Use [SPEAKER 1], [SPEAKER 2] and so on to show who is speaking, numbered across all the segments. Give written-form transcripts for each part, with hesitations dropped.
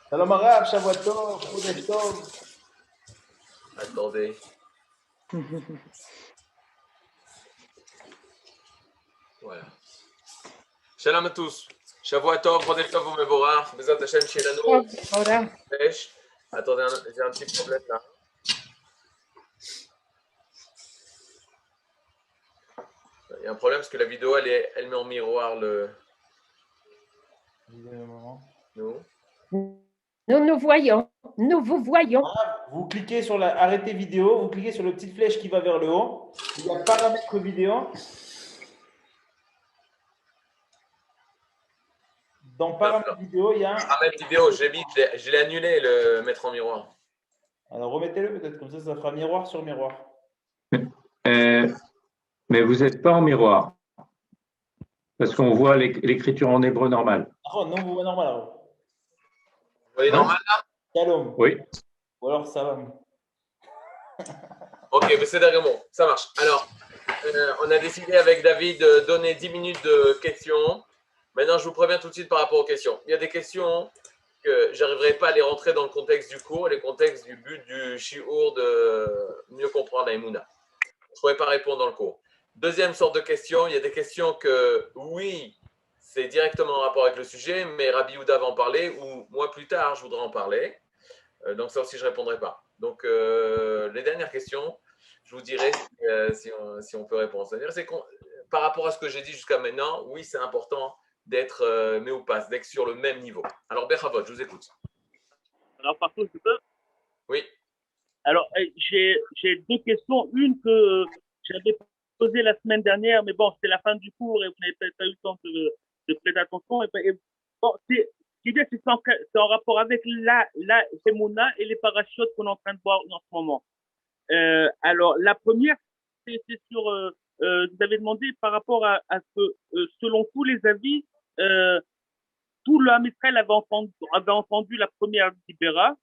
[SPEAKER 1] Shalom Arav, Shavua Tov, Chodesh Tov.
[SPEAKER 2] Attendez. Voilà. Shalom à tous. Shavua Tov, Chodesh Tov u'Mevorach. Bezat Hashem Shilanu.
[SPEAKER 3] Voilà.
[SPEAKER 2] Attendez, j'ai un petit problème là. Il y a un problème parce que la vidéo, elle met en miroir nous.
[SPEAKER 3] Nous voyons, nous vous voyons.
[SPEAKER 1] Vous cliquez sur la arrêter vidéo, vous cliquez sur le petite flèche qui va vers le haut. Il y a paramètres vidéo. Dans paramètres vidéo, il y a.
[SPEAKER 2] Paramètres vidéo, je l'ai annulé le mettre en miroir.
[SPEAKER 1] Alors remettez-le peut-être, comme ça fera miroir sur miroir.
[SPEAKER 4] Mais vous n'êtes pas en miroir. Parce qu'on voit l'écriture en hébreu normal.
[SPEAKER 1] Ah non, vous voyez normal alors.
[SPEAKER 2] Vous voyez normal là?
[SPEAKER 1] Shalom.
[SPEAKER 4] Oui.
[SPEAKER 1] Ou alors ça va.
[SPEAKER 2] Ok, mais c'est derrière bon, ça marche. Alors, on a décidé avec David de donner 10 minutes de questions. Maintenant, je vous préviens tout de suite par rapport aux questions. Il y a des questions que je n'arriverai pas à les rentrer dans le contexte du cours, les contextes du but du shiur de mieux comprendre la Emouna. Je ne pourrais pas répondre dans le cours. Deuxième sorte de questions, il y a des questions que, oui, c'est directement en rapport avec le sujet, mais Rabbi Houda va en parler, ou moi plus tard, je voudrais en parler. Donc ça aussi, je ne répondrai pas. Donc, les dernières questions, je vous dirai si on peut répondre. C'est-à-dire, par rapport à ce que j'ai dit jusqu'à maintenant, oui, c'est important d'être méopas, d'être sur le même niveau. Alors, Bechavot, je vous écoute.
[SPEAKER 5] Alors, par contre, tu peux?
[SPEAKER 2] Oui.
[SPEAKER 5] Alors, j'ai deux questions. Une que j'avais posée la semaine dernière, mais bon, c'était la fin du cours et vous n'avez peut-être pas eu le temps de prêter attention. Bon, l'idée, c'est en rapport avec la Semouna et les parachutes qu'on est en train de voir en ce moment. Alors, la première, c'est sur, vous avez demandé par rapport à ce que, selon tous les avis, tout le Ham Israël avait entendu la première libéra,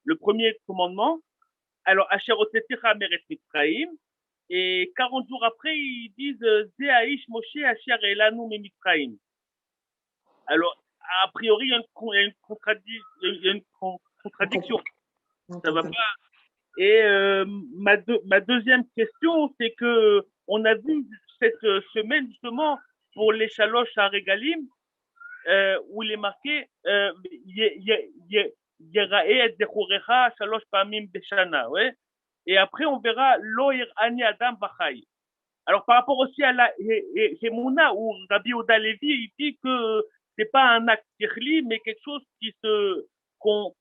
[SPEAKER 5] le premier commandement. Alors, Asher Oteticha Meret Mitzrayim. Et 40 jours après, ils disent Ze Aish Moshe Asher Elanu Me Mitzrayim. Alors, a priori, il y a une contradiction. Ça va pas. Et ma deuxième question, c'est que on a vu cette semaine justement pour les Shalosh à Regalim où il est marqué Yerae et Zechurecha Shalosh Pamim Beshana, ouais. Et après on verra Lo Irani Adam Bachai. Alors par rapport aussi à la Hemuna où Rabbi Oda Levi il dit que c'est pas un acte tirli mais quelque chose qui se qu'on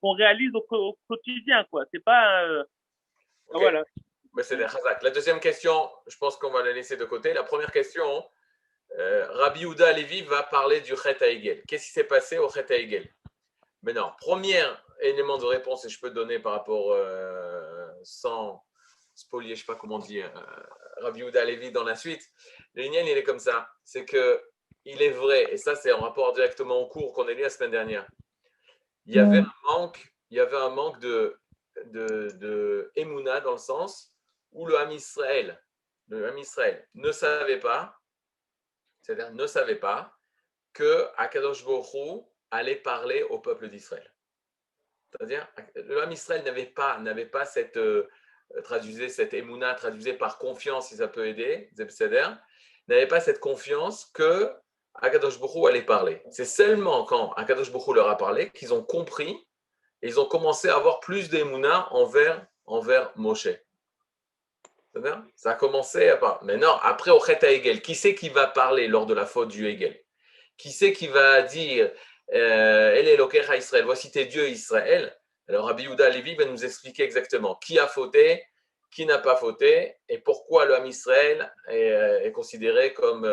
[SPEAKER 5] réalise au quotidien, quoi. C'est pas
[SPEAKER 2] Okay.
[SPEAKER 5] voilà.
[SPEAKER 2] Mais c'est des chazak. La deuxième question, je pense qu'on va la laisser de côté. La première question, Rabbi Houda Levi va parler du Chet HaEgel. Qu'est-ce qui s'est passé au Chet HaEgel? Maintenant, premier élément de réponse, et je peux donner par rapport sans spolier, je ne sais pas comment dire, Rabbi Houda Levi dans la suite. Le Lignan, il est comme ça. C'est que il est vrai, et ça c'est en rapport directement au cours qu'on a lu la semaine dernière. Il y avait un manque de Emouna dans le sens où le Ham Israël ne savait pas, c'est-à-dire ne savait pas que Akadosh Baruch Hu allait parler au peuple d'Israël. C'est-à-dire, le Ham Israël n'avait pas cette, cette Emouna, traduisez par confiance, si ça peut aider, n'avait pas cette confiance que Akadosh Baruch Hu allait parler. C'est seulement quand Akadosh Baruch Hu leur a parlé qu'ils ont compris et ils ont commencé à avoir plus d'Emouna envers Moshe. C'est-à-dire, ça a commencé à part. Maintenant, après au Chet HaEgel, qui c'est qui va parler lors de la faute du Hegel? Qui c'est qui va dire El Elokecha Israël, voici tes dieux Israël? Alors Rabbi Houda Levi va nous expliquer exactement qui a fauté, qui n'a pas fauté, et pourquoi le Ham Israël est considéré comme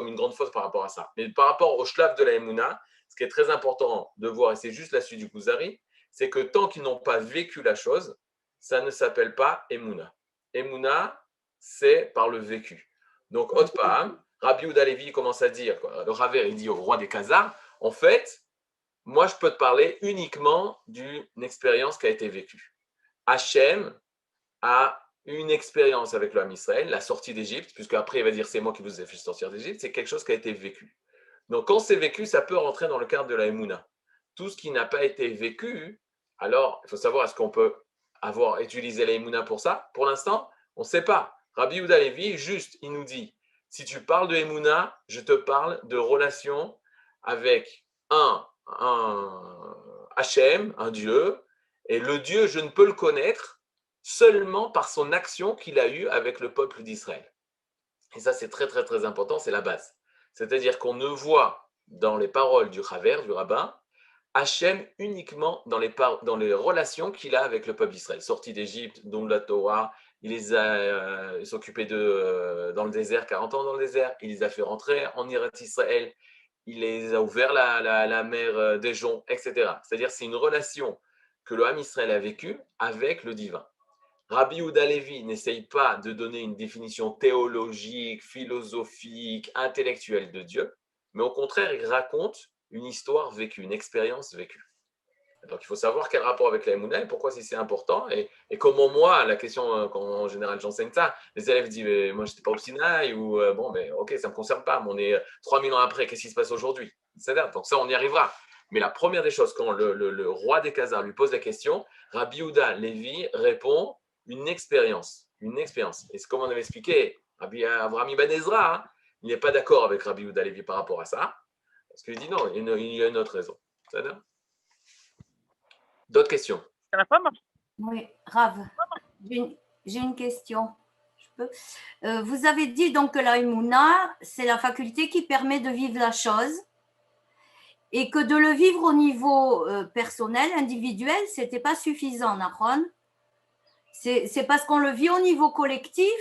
[SPEAKER 2] une grande faute par rapport à ça. Mais par rapport au shlav de la Emouna, ce qui est très important de voir, et c'est juste la suite du Kuzari, c'est que tant qu'ils n'ont pas vécu la chose, ça ne s'appelle pas Emouna. Emouna, c'est par le vécu. Donc, Hot Paham, Rabbi Houda Levi commence à dire, le Raver, il dit au roi des Khazars, en fait, moi, je peux te parler uniquement d'une expérience qui a été vécue. Hachem a une expérience avec le Ham Israël, la sortie d'Égypte, puisque après il va dire c'est moi qui vous ai fait sortir d'Égypte, c'est quelque chose qui a été vécu. Donc, quand c'est vécu, ça peut rentrer dans le cadre de la Emouna. Tout ce qui n'a pas été vécu, alors il faut savoir, est-ce qu'on peut avoir utilisé la Emouna pour ça? Pour l'instant, on ne sait pas. Rabbi Yehuda Levi, juste, il nous dit, si tu parles de Emouna, je te parle de relation avec un Hachem, un Dieu, et le Dieu, je ne peux le connaître seulement par son action qu'il a eue avec le peuple d'Israël. Et ça, c'est très, très, très important, c'est la base. C'est-à-dire qu'on ne voit dans les paroles du Chaver, du rabbin, Hachem uniquement dans les relations qu'il a avec le peuple d'Israël. Sorti d'Égypte, don de la Torah, il s'occupait dans le désert, 40 ans dans le désert, il les a fait rentrer en Eretz Israël, il les a ouvert la mer des joncs, etc. C'est-à-dire c'est une relation que le Ham Israël a vécue avec le divin. Rabbi Yehuda Levi n'essaye pas de donner une définition théologique, philosophique, intellectuelle de Dieu, mais au contraire, il raconte une histoire vécue, une expérience vécue. Donc, il faut savoir quel rapport avec la Emouna et pourquoi c'est important. Et comment moi, la question, quand en général j'enseigne ça, les élèves disent mais moi, je n'étais pas au Sinaï, ou bon, mais ok, ça ne me concerne pas, mais on est 3000 ans après, qu'est-ce qui se passe aujourd'hui? Donc, ça, on y arrivera. Mais la première des choses, quand le roi des Khazars lui pose la question, Rabbi Yehuda Levi répond une expérience. Une expérience. Et c'est comme on avait expliqué, Rabbi Avraham Ibn Ezra, hein, il n'est pas d'accord avec Rabbi Yehuda Levi par rapport à ça. Parce qu'il dit non, il y a une autre raison. D'autres questions?
[SPEAKER 5] Ça n'a pas marché.
[SPEAKER 6] Oui, Rav, j'ai une question. Je peux vous avez dit donc que la Emouna, c'est la faculté qui permet de vivre la chose et que de le vivre au niveau personnel, individuel, ce n'était pas suffisant, Nahon. C'est parce qu'on le vit au niveau collectif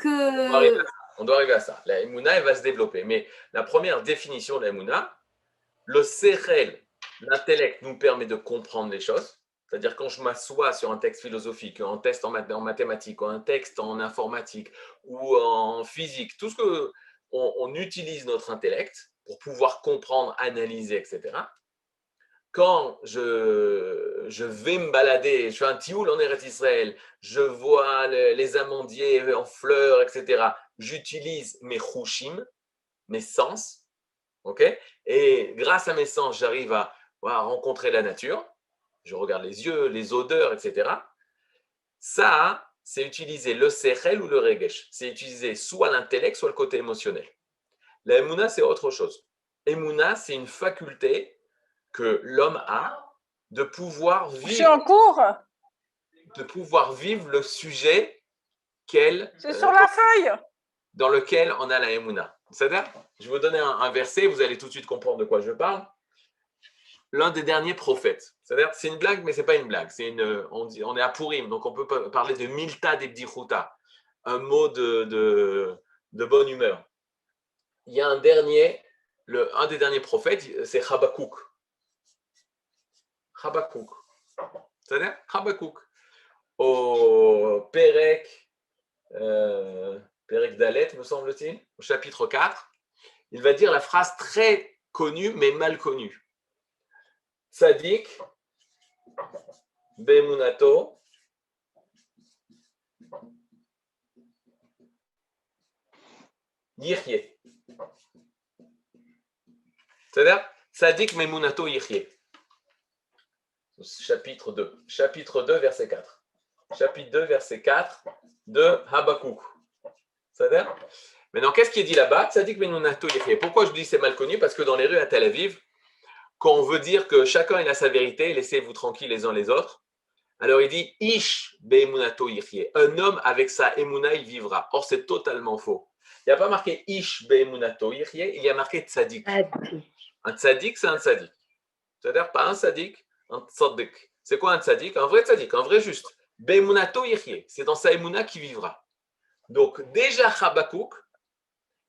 [SPEAKER 6] que…
[SPEAKER 2] On doit arriver à ça. La Emouna, elle va se développer. Mais la première définition de la Emouna, le Sechel, l'intellect, nous permet de comprendre les choses. C'est-à-dire quand je m'assois sur un texte philosophique, un texte en mathématiques, ou un texte en informatique, ou en physique, tout ce que on utilise notre intellect pour pouvoir comprendre, analyser, etc. Quand je vais me balader, je fais un tioul en Eretz Israël, je vois les amandiers en fleurs, etc. J'utilise mes chushim, mes sens, ok? Et grâce à mes sens, j'arrive à rencontrer la nature. Je regarde les yeux, les odeurs, etc. Ça, c'est utiliser le sechel ou le regesh. C'est utiliser soit l'intellect, soit le côté émotionnel. La Emouna, c'est autre chose. Emouna, c'est une faculté que l'homme a de pouvoir vivre.
[SPEAKER 7] Je suis en cours.
[SPEAKER 2] De pouvoir vivre le sujet
[SPEAKER 7] c'est sur la feuille.
[SPEAKER 2] Dans lequel on a la Emouna. C'est-à-dire, je vais vous donner un verset, vous allez tout de suite comprendre de quoi je parle. L'un des derniers prophètes. C'est-à-dire, c'est une blague, mais ce n'est pas une blague. On est à Purim, donc on peut parler de Milta d'Ebdichuta, un mot de bonne humeur. Il y a un des derniers prophètes, c'est Habakkuk. Habakkuk. C'est-à-dire, Habakkuk. Au Perek Dalet, me semble-t-il, au chapitre 4, il va dire la phrase très connue, mais mal connue. Tzadik, Be'emunato, Yirye. C'est-à-dire, Tzadik, Be'emunato, Yirye. Chapitre 2. Chapitre 2, verset 4. Chapitre 2, verset 4 de Habakkuk. C'est-à-dire, maintenant, qu'est-ce qui est dit là-bas? Tzadik, Be'emunato, Yirye. Pourquoi je dis c'est mal connu? Parce que dans les rues à Tel Aviv, quand on veut dire que chacun il a sa vérité, laissez-vous tranquilles les uns les autres, alors il dit Ish be'emunato yirye. Un homme avec sa emuna, il vivra. Or, c'est totalement faux. Il n'y a pas marqué Ish be'emunato yirye, il y a marqué tzadik. Un tzadik, c'est un tzadik. C'est-à-dire pas un tzadik, un tzadik. C'est quoi un tzadik? Un vrai tzadik, un vrai juste. Be'emunato yirye. C'est dans sa emuna qu'il vivra. Donc, déjà, Habakkuk,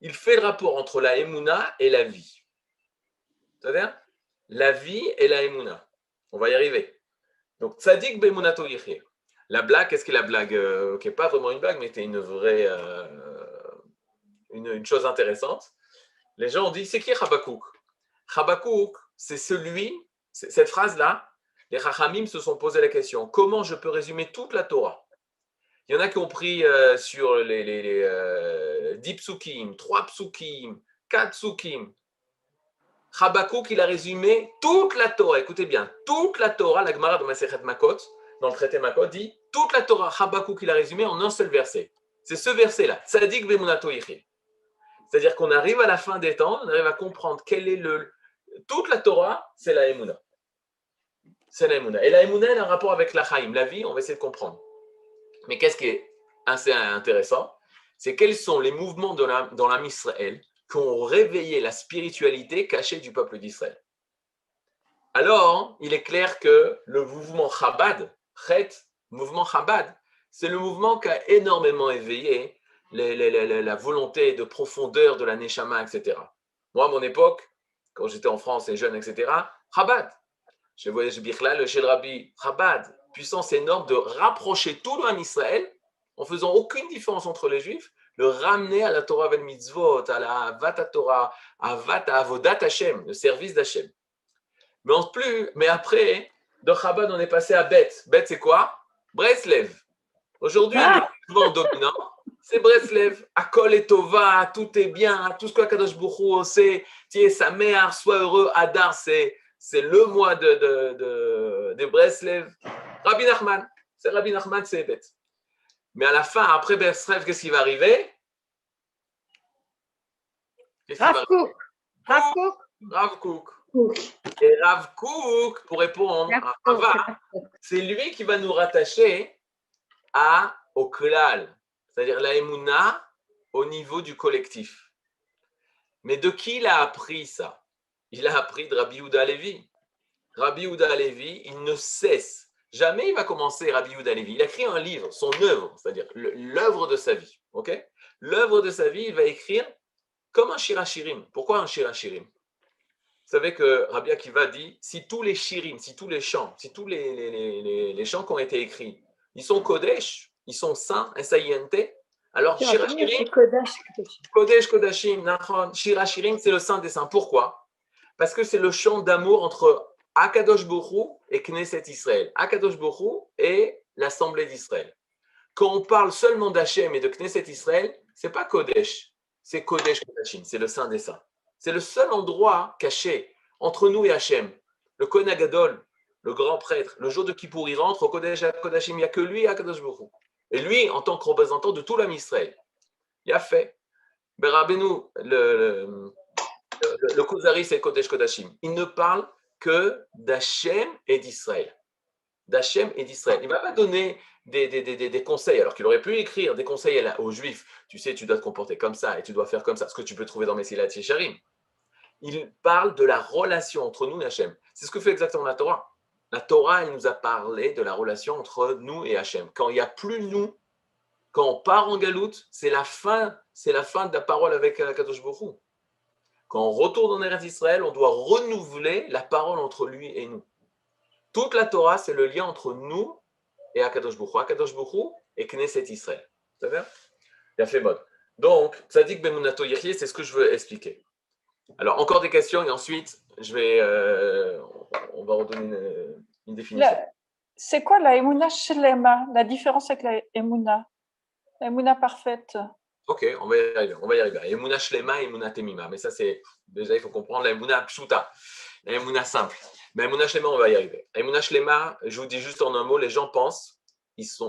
[SPEAKER 2] il fait le rapport entre la emuna et la vie. C'est-à-dire la vie et la Emouna. On va y arriver. Donc, Tzadik Be'emunato Yirye. La blague, qu'est-ce qu'est la blague qui n'est pas vraiment une blague, mais c'était une vraie, une chose intéressante. Les gens ont dit, c'est qui Habakkuk? Habakkuk, c'est cette phrase-là, les Chachamim se sont posé la question, comment je peux résumer toute la Torah? Il y en a qui ont pris sur les 10 psukim, 3 psukim, 4 psukim. Habakkuk, il a résumé toute la Torah. Écoutez bien, toute la Torah, la Gemara de Masechet Makot, dans le traité Makot, dit toute la Torah, Habakkuk, il a résumé en un seul verset. C'est ce verset-là, Tzadik bemunato yichin. C'est-à-dire qu'on arrive à la fin des temps, on arrive à comprendre quel est toute la Torah, c'est la Emouna. C'est la Emouna. Et la Emouna, elle a un rapport avec la Chaim, la vie, on va essayer de comprendre. Mais qu'est-ce qui est assez intéressant, c'est quels sont les mouvements dans l'âme Israël qui ont réveillé la spiritualité cachée du peuple d'Israël. Alors, il est clair que le mouvement Chabad, mouvement Chabad, c'est le mouvement qui a énormément éveillé la volonté de profondeur de la Neshama, etc. Moi, à mon époque, quand j'étais en France et jeune, etc., Chabad. Je voyais Bichlal, chez le Rabbi, Chabad, puissance énorme de rapprocher tout l'âme Israël en faisant aucune différence entre les Juifs, le ramener à la Torah vel mitzvot, à la Avat Torah, à Avodat Hashem, le service d'Hashem. Mais après, de Chabad, on est passé à Bet. Bet, c'est quoi? Breslev. Aujourd'hui, le mouvement dominant, c'est Breslev. Akol et Tova, tout est bien, tout ce que Kadosh Baruch Hu sait, tiens, sa mère, sois heureux, Adar, c'est le mois de Breslev. Rabbi Nachman, c'est Bet. Mais à la fin, après Breslev, qu'est-ce qui va arriver?
[SPEAKER 3] Rav Kook.
[SPEAKER 2] Et Rav Kook, pour répondre à Rava, c'est lui qui va nous rattacher au Klal, c'est-à-dire la Emouna au niveau du collectif. Mais de qui il a appris ça? Il a appris de Rabbi Yehuda Halevi. Rabbi Yehuda Halevi, il ne cesse. Jamais il va commencer Rabbi Yehuda Halevi. Il a écrit un livre, son œuvre, c'est-à-dire l'œuvre de sa vie. Okay? L'œuvre de sa vie, il va écrire comme un Shir HaShirim. Pourquoi un Shir HaShirim? Vous savez que Rabbi Akiva dit, si tous les shirim, si tous les chants, si tous les chants qui ont été écrits, ils sont Kodesh, ils sont saints, S-A-I-N-T, alors Shir HaShirim, Kodesh, Kodashim, Nachon, Shir HaShirim, c'est le saint des saints. Pourquoi? Parce que c'est le chant d'amour entre Akadosh Baruch Hu et Knesset Israël, Akadosh Baruch Hu et l'Assemblée d'Israël. Quand on parle seulement d'Hachem et de Knesset Israël, ce n'est pas Kodesh, c'est Kodesh Kodashim, c'est le saint des saints. C'est le seul endroit caché entre nous et Hachem. Le Kohen Agadol, le grand prêtre, le jour de Kippour, il rentre au Kodesh Kodashim, il n'y a que lui, Akadosh Baruch Hu. Et lui, en tant que représentant de tout l'âme Israël, il a fait. Rabbeinu, le Kuzari, c'est Kodesh Kodashim. Il ne parle que d'Hachem et d'Israël. D'Hachem et d'Israël. Il ne va pas donner des conseils, alors qu'il aurait pu écrire des conseils aux Juifs. Tu sais, tu dois te comporter comme ça et tu dois faire comme ça, ce que tu peux trouver dans Mesilat Yesharim. Il parle de la relation entre nous et Hachem. C'est ce que fait exactement la Torah. La Torah, elle nous a parlé de la relation entre nous et Hachem. Quand il n'y a plus nous, quand on part en galoute, c'est la fin de la parole avec Kadosh Baruch Hu. Quand on retourne en Eretz Israël, on doit renouveler la parole entre lui et nous. Toute la Torah, c'est le lien entre nous et Akadosh Baruch Hu. Akadosh Baruch Hu et Knesset Israël. Ça va? Il a fait mode. Donc, Tzadik bemunato yichin, c'est ce que je veux expliquer. Alors, encore des questions et ensuite, on va redonner une définition.
[SPEAKER 7] C'est quoi la Emouna Shlema? La différence avec la Emouna? La Emouna parfaite.
[SPEAKER 2] Ok, on va y arriver. Emouna Shlema et Emouna Temima. Mais ça, c'est déjà, il faut comprendre la Emouna Pshuta, la Emouna simple. Mais Emouna Shlema, on va y arriver. Emouna Shlema, je vous dis juste en un mot, les gens pensent,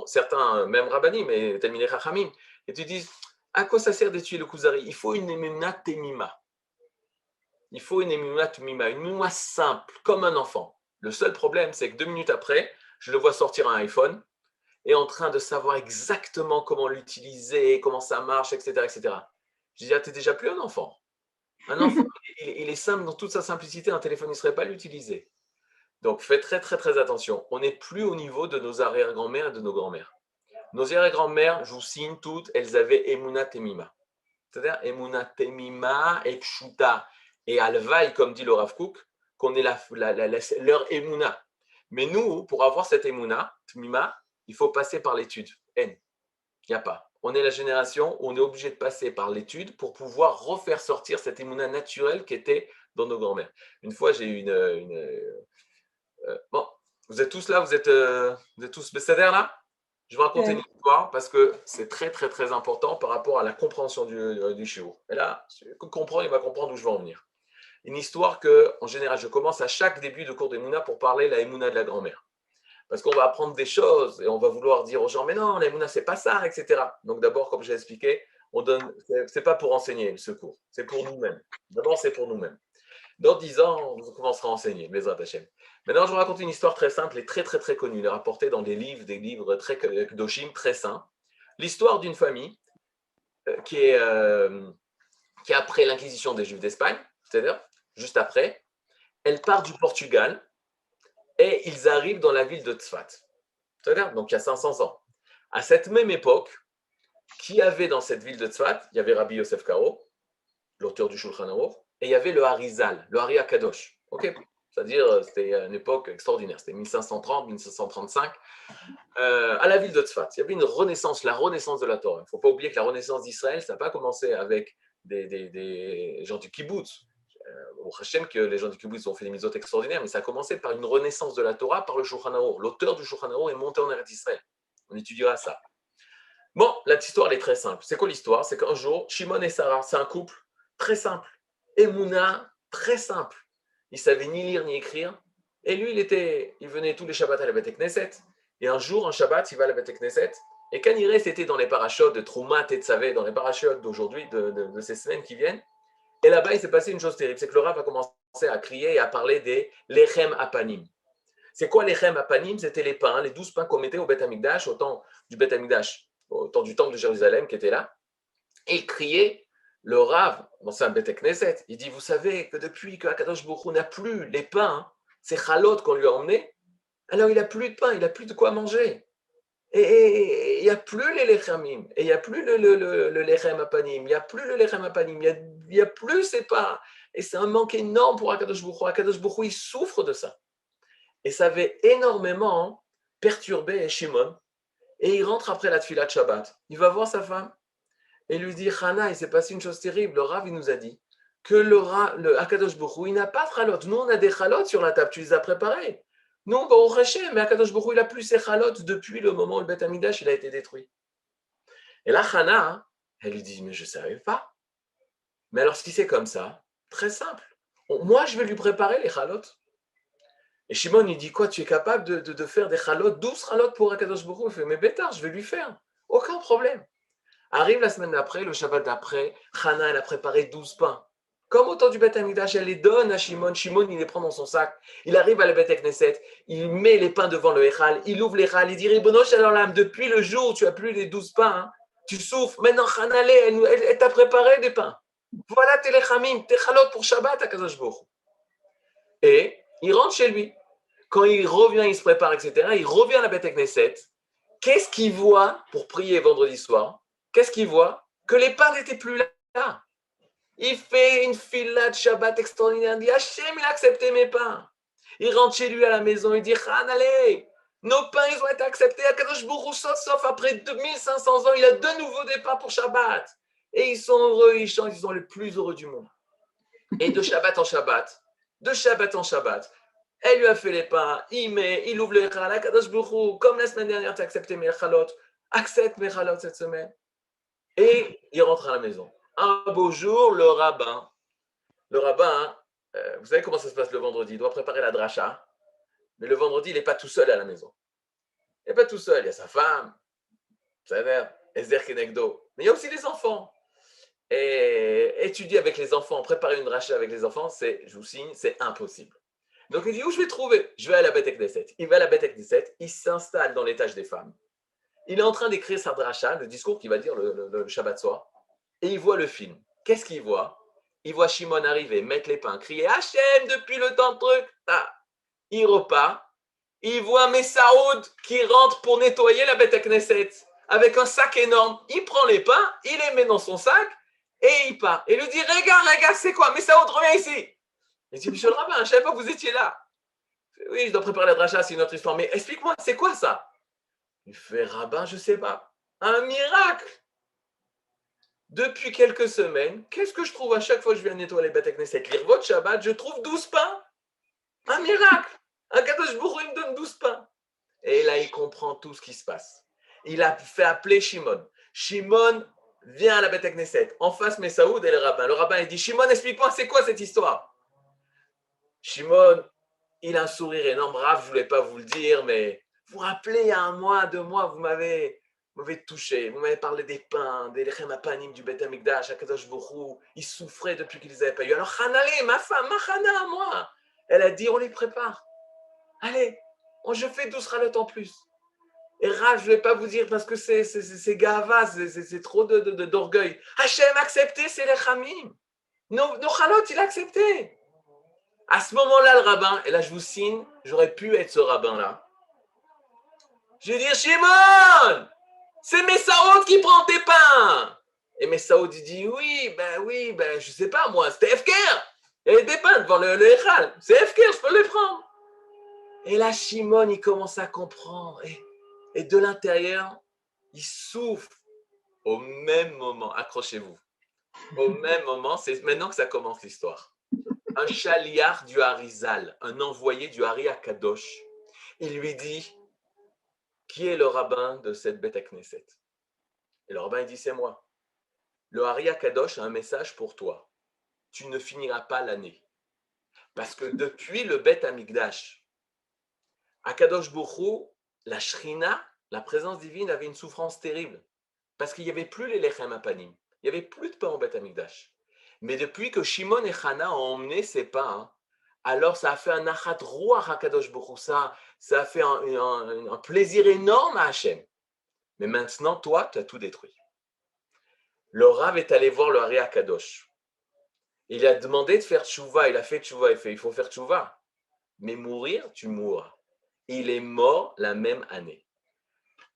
[SPEAKER 2] certains, même Rabbanim et Talmidei Chachamim, et tu dis, à quoi ça sert d'étudier le Kuzari? Il faut une Emouna Temima. Il faut une Emouna Temima, une Emouna simple, comme un enfant. Le seul problème, c'est que 2 minutes après, je le vois sortir un iPhone et en train de savoir exactement comment l'utiliser, comment ça marche, etc. etc. Je dis, tu n'es déjà plus un enfant. Un enfant, il est simple dans toute sa simplicité, un téléphone ne serait pas l'utiliser. Donc, faites très, très, très attention. On n'est plus au niveau de nos arrière-grand-mères et de nos grands-mères. Nos arrière-grand-mères, je vous signe toutes, elles avaient Emouna Temima. C'est-à-dire Emouna Temima et Pshuta et Alvaï, comme dit le Rav Kook, qu'on est leur Emouna. Mais nous, pour avoir cette Emouna Temima, il faut passer par l'étude. Il n'y a pas. On est la génération où on est obligé de passer par l'étude pour pouvoir refaire sortir cette Emouna naturelle qui était dans nos grands-mères. Une fois, j'ai eu bon, vous êtes tous là, vous êtes tous Besséder là? Je vais raconter une histoire parce que c'est très, très, très important par rapport à la compréhension du shiur. Et là, celui qui comprend, il va comprendre où je veux en venir. Une histoire que, en général, je commence à chaque début de cours d'Emouna pour parler la Emouna de la grand-mère. Parce qu'on va apprendre des choses et on va vouloir dire aux gens, mais non, la Emouna, c'est pas ça, etc. Donc d'abord, comme j'ai expliqué, c'est pas pour enseigner ce cours, c'est pour nous-mêmes. D'abord, c'est pour nous-mêmes. Dans 10 ans, on commencera à enseigner, Bezrat Hashem. Maintenant, je vous raconte une histoire très simple et très, très, très connue. Elle est rapportée dans des livres très Kedoshim, très saints. L'histoire d'une famille qui est après l'Inquisition des Juifs d'Espagne, c'est-à-dire juste après. Elle part du Portugal et ils arrivent dans la ville de Tzfat. C'est-à-dire, donc il y a 500 ans. À cette même époque, qui y avait dans cette ville de Tzfat? Il y avait Rabbi Yosef Karo, l'auteur du Shulchan Aruch, et il y avait le Harizal, le Hari HaKadosh. Ok, c'est-à-dire, c'était une époque extraordinaire. C'était 1530, 1535. À la ville de Tzfat, il y avait une renaissance, la renaissance de la Torah. Il ne faut pas oublier que la renaissance d'Israël, ça n'a pas commencé avec des gens du kibbutz. Au Hashem, que les gens du kibbutz ont fait des mitzvot extraordinaires, mais ça a commencé par une renaissance de la Torah par le Shulchan Aruch. L'auteur du Shulchan Aruch est monté en Eretz Israël. On étudiera ça. Bon, la petite histoire, elle est très simple. C'est quoi l'histoire? C'est qu'un jour, Shimon et Sarah, c'est un couple très simple. Emouna, très simple. Il ne savait ni lire ni écrire. Et lui, il venait tous les Shabbats à la Beth Knesset. Et un jour, un Shabbat, il va à la Beth Knesset. Et Kaniré, c'était dans les parachutes de Trouma, Tetzavé, dans les parachutes d'aujourd'hui, de ces semaines qui viennent. Et là-bas, il s'est passé une chose terrible. C'est que le Rav a commencé à crier et à parler des Lechem Apanim. C'est quoi Lechem Apanim? C'était les pains, les 12 pains qu'on mettait au Beth Amikdash, au temps du Beth Amikdash, au temps du temple de Jérusalem qui était là. Et il criait, le Rav, c'est un Beth Knesset, il dit, vous savez que depuis que Akadosh Baruch Hu n'a plus les pains, ces chalot qu'on lui a emmenés, alors il n'a plus de pain, il n'a plus de quoi manger. Et il n'y a plus les lechamim, et il n'y a plus le lechem apanim, il n'y a plus le lechem apanim, il n'y a plus ces pains. Et c'est un manque énorme pour Akadosh Baruch Hu. Akadosh Baruch Hu, il souffre de ça. Et ça avait énormément perturbé Shimon. Et il rentre après la tfilat Shabbat. Il va voir sa femme et lui dit, Hana, il s'est passé une chose terrible. Le Rav, il nous a dit que le Akadosh Baruch Hu, il n'a pas de chalot. Nous, on a des chalot sur la table, tu les as préparés. Non, au Hashem, mais Akadosh Baruch Hu, il a plus ses chalot depuis le moment où le Beth Amikdash il a été détruit. Et là, Hana, elle lui dit, mais je ne savais pas. Mais alors, si c'est comme ça, très simple. Moi, je vais lui préparer les chalot. Et Shimon, il dit, quoi, tu es capable de faire des chalot, 12 chalot pour Akadosh Baruch Hu? Il fait, mais bêtard, je vais lui faire. Aucun problème. Arrive la semaine d'après, le Shabbat d'après, Hana, elle a préparé 12 pains. Comme au temps du Beth Amikdash, elle les donne à Shimon. Shimon, il les prend dans son sac. Il arrive à la Beth Knesset, il met les pains devant le Echal, il ouvre l'Echal, il dit, Ribono Shalom, depuis le jour où tu n'as plus les 12 pains, hein, tu souffres. Maintenant, Hana, elle t'a préparé des pains. Voilà tes lechamim, tes chalot pour Shabbat à Kadosh Baruch Hu. Et il rentre chez lui. Quand il revient, il se prépare, etc. Il revient à la Beth Knesset. Qu'est-ce qu'il voit pour prier vendredi soir? Qu'est-ce qu'il voit? Que les pains n'étaient plus là. Il fait une fila de Shabbat extraordinaire. Il dit, Hachem, il a accepté mes pains. Il rentre chez lui à la maison. Il dit, Han, allez, nos pains, ils ont été acceptés. Akadosh Baruch Hu, sauf après 2500 ans, il a de nouveau des pains pour Shabbat. Et ils sont heureux, ils chantent, ils sont les plus heureux du monde. Et de Shabbat en Shabbat, elle lui a fait les pains, il ouvre le Echal, Akadosh Baruch Hu, comme la semaine dernière, tu as accepté mes Echalot, accepte mes Echalot cette semaine. Et il rentre à la maison. Un beau jour, le rabbin, vous savez comment ça se passe le vendredi? Il doit préparer la dracha, mais le vendredi, il n'est pas tout seul à la maison. Il n'est pas tout seul, il y a sa femme, vous savez, Ezer Kenegdo, mais il y a aussi les enfants. Et étudier avec les enfants, préparer une dracha avec les enfants, je vous signe, c'est impossible. Donc il dit, où je vais trouver? Je vais à la Beth Knesset. Il va à la Beth Knesset, il s'installe dans l'étage des femmes. Il est en train d'écrire sa dracha, le discours qu'il va dire le Shabbat soir, et il voit le film. Qu'est-ce qu'il voit? Il voit Shimon arriver, mettre les pains, crier Hachem depuis le temps de truc. Ah. Il repart, il voit Messaoud qui rentre pour nettoyer la Beth Knesset avec un sac énorme. Il prend les pains, il les met dans son sac et il part. Et il lui dit regarde, c'est quoi? Messaoud, reviens ici. Il dit, monsieur le rabbin, je ne savais pas que vous étiez là. Oui, je dois préparer la dracha, c'est une autre histoire. Mais explique-moi, c'est quoi ça? Il fait, rabbin, je ne sais pas. Un miracle. Depuis quelques semaines, qu'est-ce que je trouve à chaque fois que je viens nettoyer les Beth Knesset? Lire votre Shabbat, je trouve 12 pains. Un miracle. Un Kadosh Baruch Hu, il me donne 12 pains. Et là, il comprend tout ce qui se passe. Il a fait appeler Shimon. Shimon vient à la Beth Knesset. En face, Messaoud et le rabbin. Le rabbin, il dit, Shimon, explique-moi, c'est quoi cette histoire? Shimon, il a un sourire énorme. Rav, je ne voulais pas vous le dire, mais vous vous rappelez, il y a 1 mois, 2 mois, vous m'avez touché. Vous m'avez parlé des pains, des lechem apanim du Beth Amikdash, Akadosh Baruch Hu. Ils souffraient depuis qu'ils ne les avaient pas eu. Alors, Hanalé, ma femme, ma Hana, moi, elle a dit, on les prépare. Allez, je fais 12 ralotes en plus. Et Rav, je ne vais pas vous dire parce que c'est gava, c'est trop d'orgueil. Hachem a accepté, c'est les chamim. Nos chalotes, il a accepté. À ce moment-là, le rabbin, et là je vous signe, j'aurais pu être ce rabbin-là. Je vais dire, Shimon, c'est Messaoud qui prend tes pains. Et Messaoud, il dit, oui, je sais pas moi, c'était Efker. Il y avait des pains devant le Echal. C'est Efker, je peux les prendre. Et là, Shimon, il commence à comprendre. Et de l'intérieur, il souffle au même moment. Accrochez-vous. Au même moment, c'est maintenant que ça commence l'histoire. Un chaliar du Harizal, un envoyé du Hari Akadosh, il lui dit, qui est le rabbin de cette Beth Knesset? Et le rabbin, il dit, c'est moi. Le Hari Akadosh a un message pour toi. Tu ne finiras pas l'année. Parce que depuis le Beth Amikdash, Akadosh Baruch Hu, la Shrina, la présence divine, avait une souffrance terrible. Parce qu'il n'y avait plus les lechem apanim. Il n'y avait plus de pain au Beth Amikdash. Mais depuis que Shimon et Hana ont emmené ces pains, alors ça a fait un achat ruach à Kadosh Baruch Hu, ça a fait un plaisir énorme à Hachem. Mais maintenant, toi, tu as tout détruit. Le Rav est allé voir le Hari Akadosh. Il a demandé de faire tchouva, il a fait tchouva, il faut faire tchouva. Mais mourir, tu mourras. Il est mort la même année.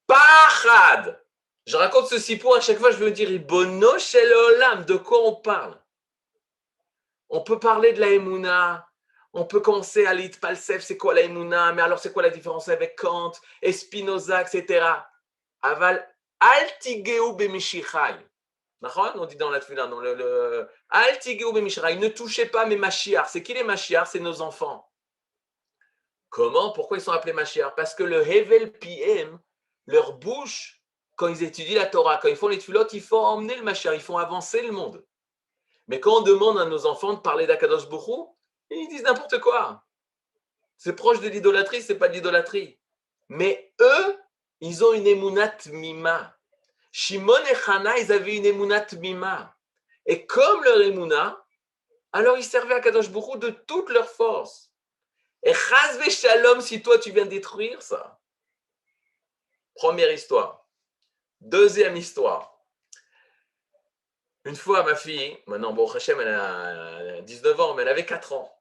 [SPEAKER 2] Pachad! Je raconte ceci pour à chaque fois, je veux dire, Ribono shel olam, de quoi on parle? On peut parler de la Emouna, on peut commencer à l'Itpalsef, c'est quoi la Emouna, mais alors c'est quoi la différence avec Kant, et Spinoza, etc. Aval altigeu b'mishichai. On dit dans la tefila, dans le altigeu b'mishichai, ne touchez pas mes Mashiach. C'est qui les Mashiach? C'est nos enfants. Comment? Pourquoi ils sont appelés Mashiach? Parce que le Hevel PM, leur bouche, quand ils étudient la Torah, quand ils font les tefilot, ils font emmener le Mashiach, ils font avancer le monde. Mais quand on demande à nos enfants de parler d'Akadosh Baruch Hu, ils disent n'importe quoi. C'est proche de l'idolâtrie, c'est pas de l'idolâtrie. Mais eux, ils ont une émounat mima. Shimon et Hana, ils avaient une émounat mima. Et comme leur émouna, alors ils servaient Akadosh Baruch Hu de toute leur force. Et chas v'shalom, si toi tu viens détruire ça. Première histoire. Deuxième histoire. Une fois, ma fille, maintenant, bon, Hachem, elle a 19 ans, mais elle avait 4 ans.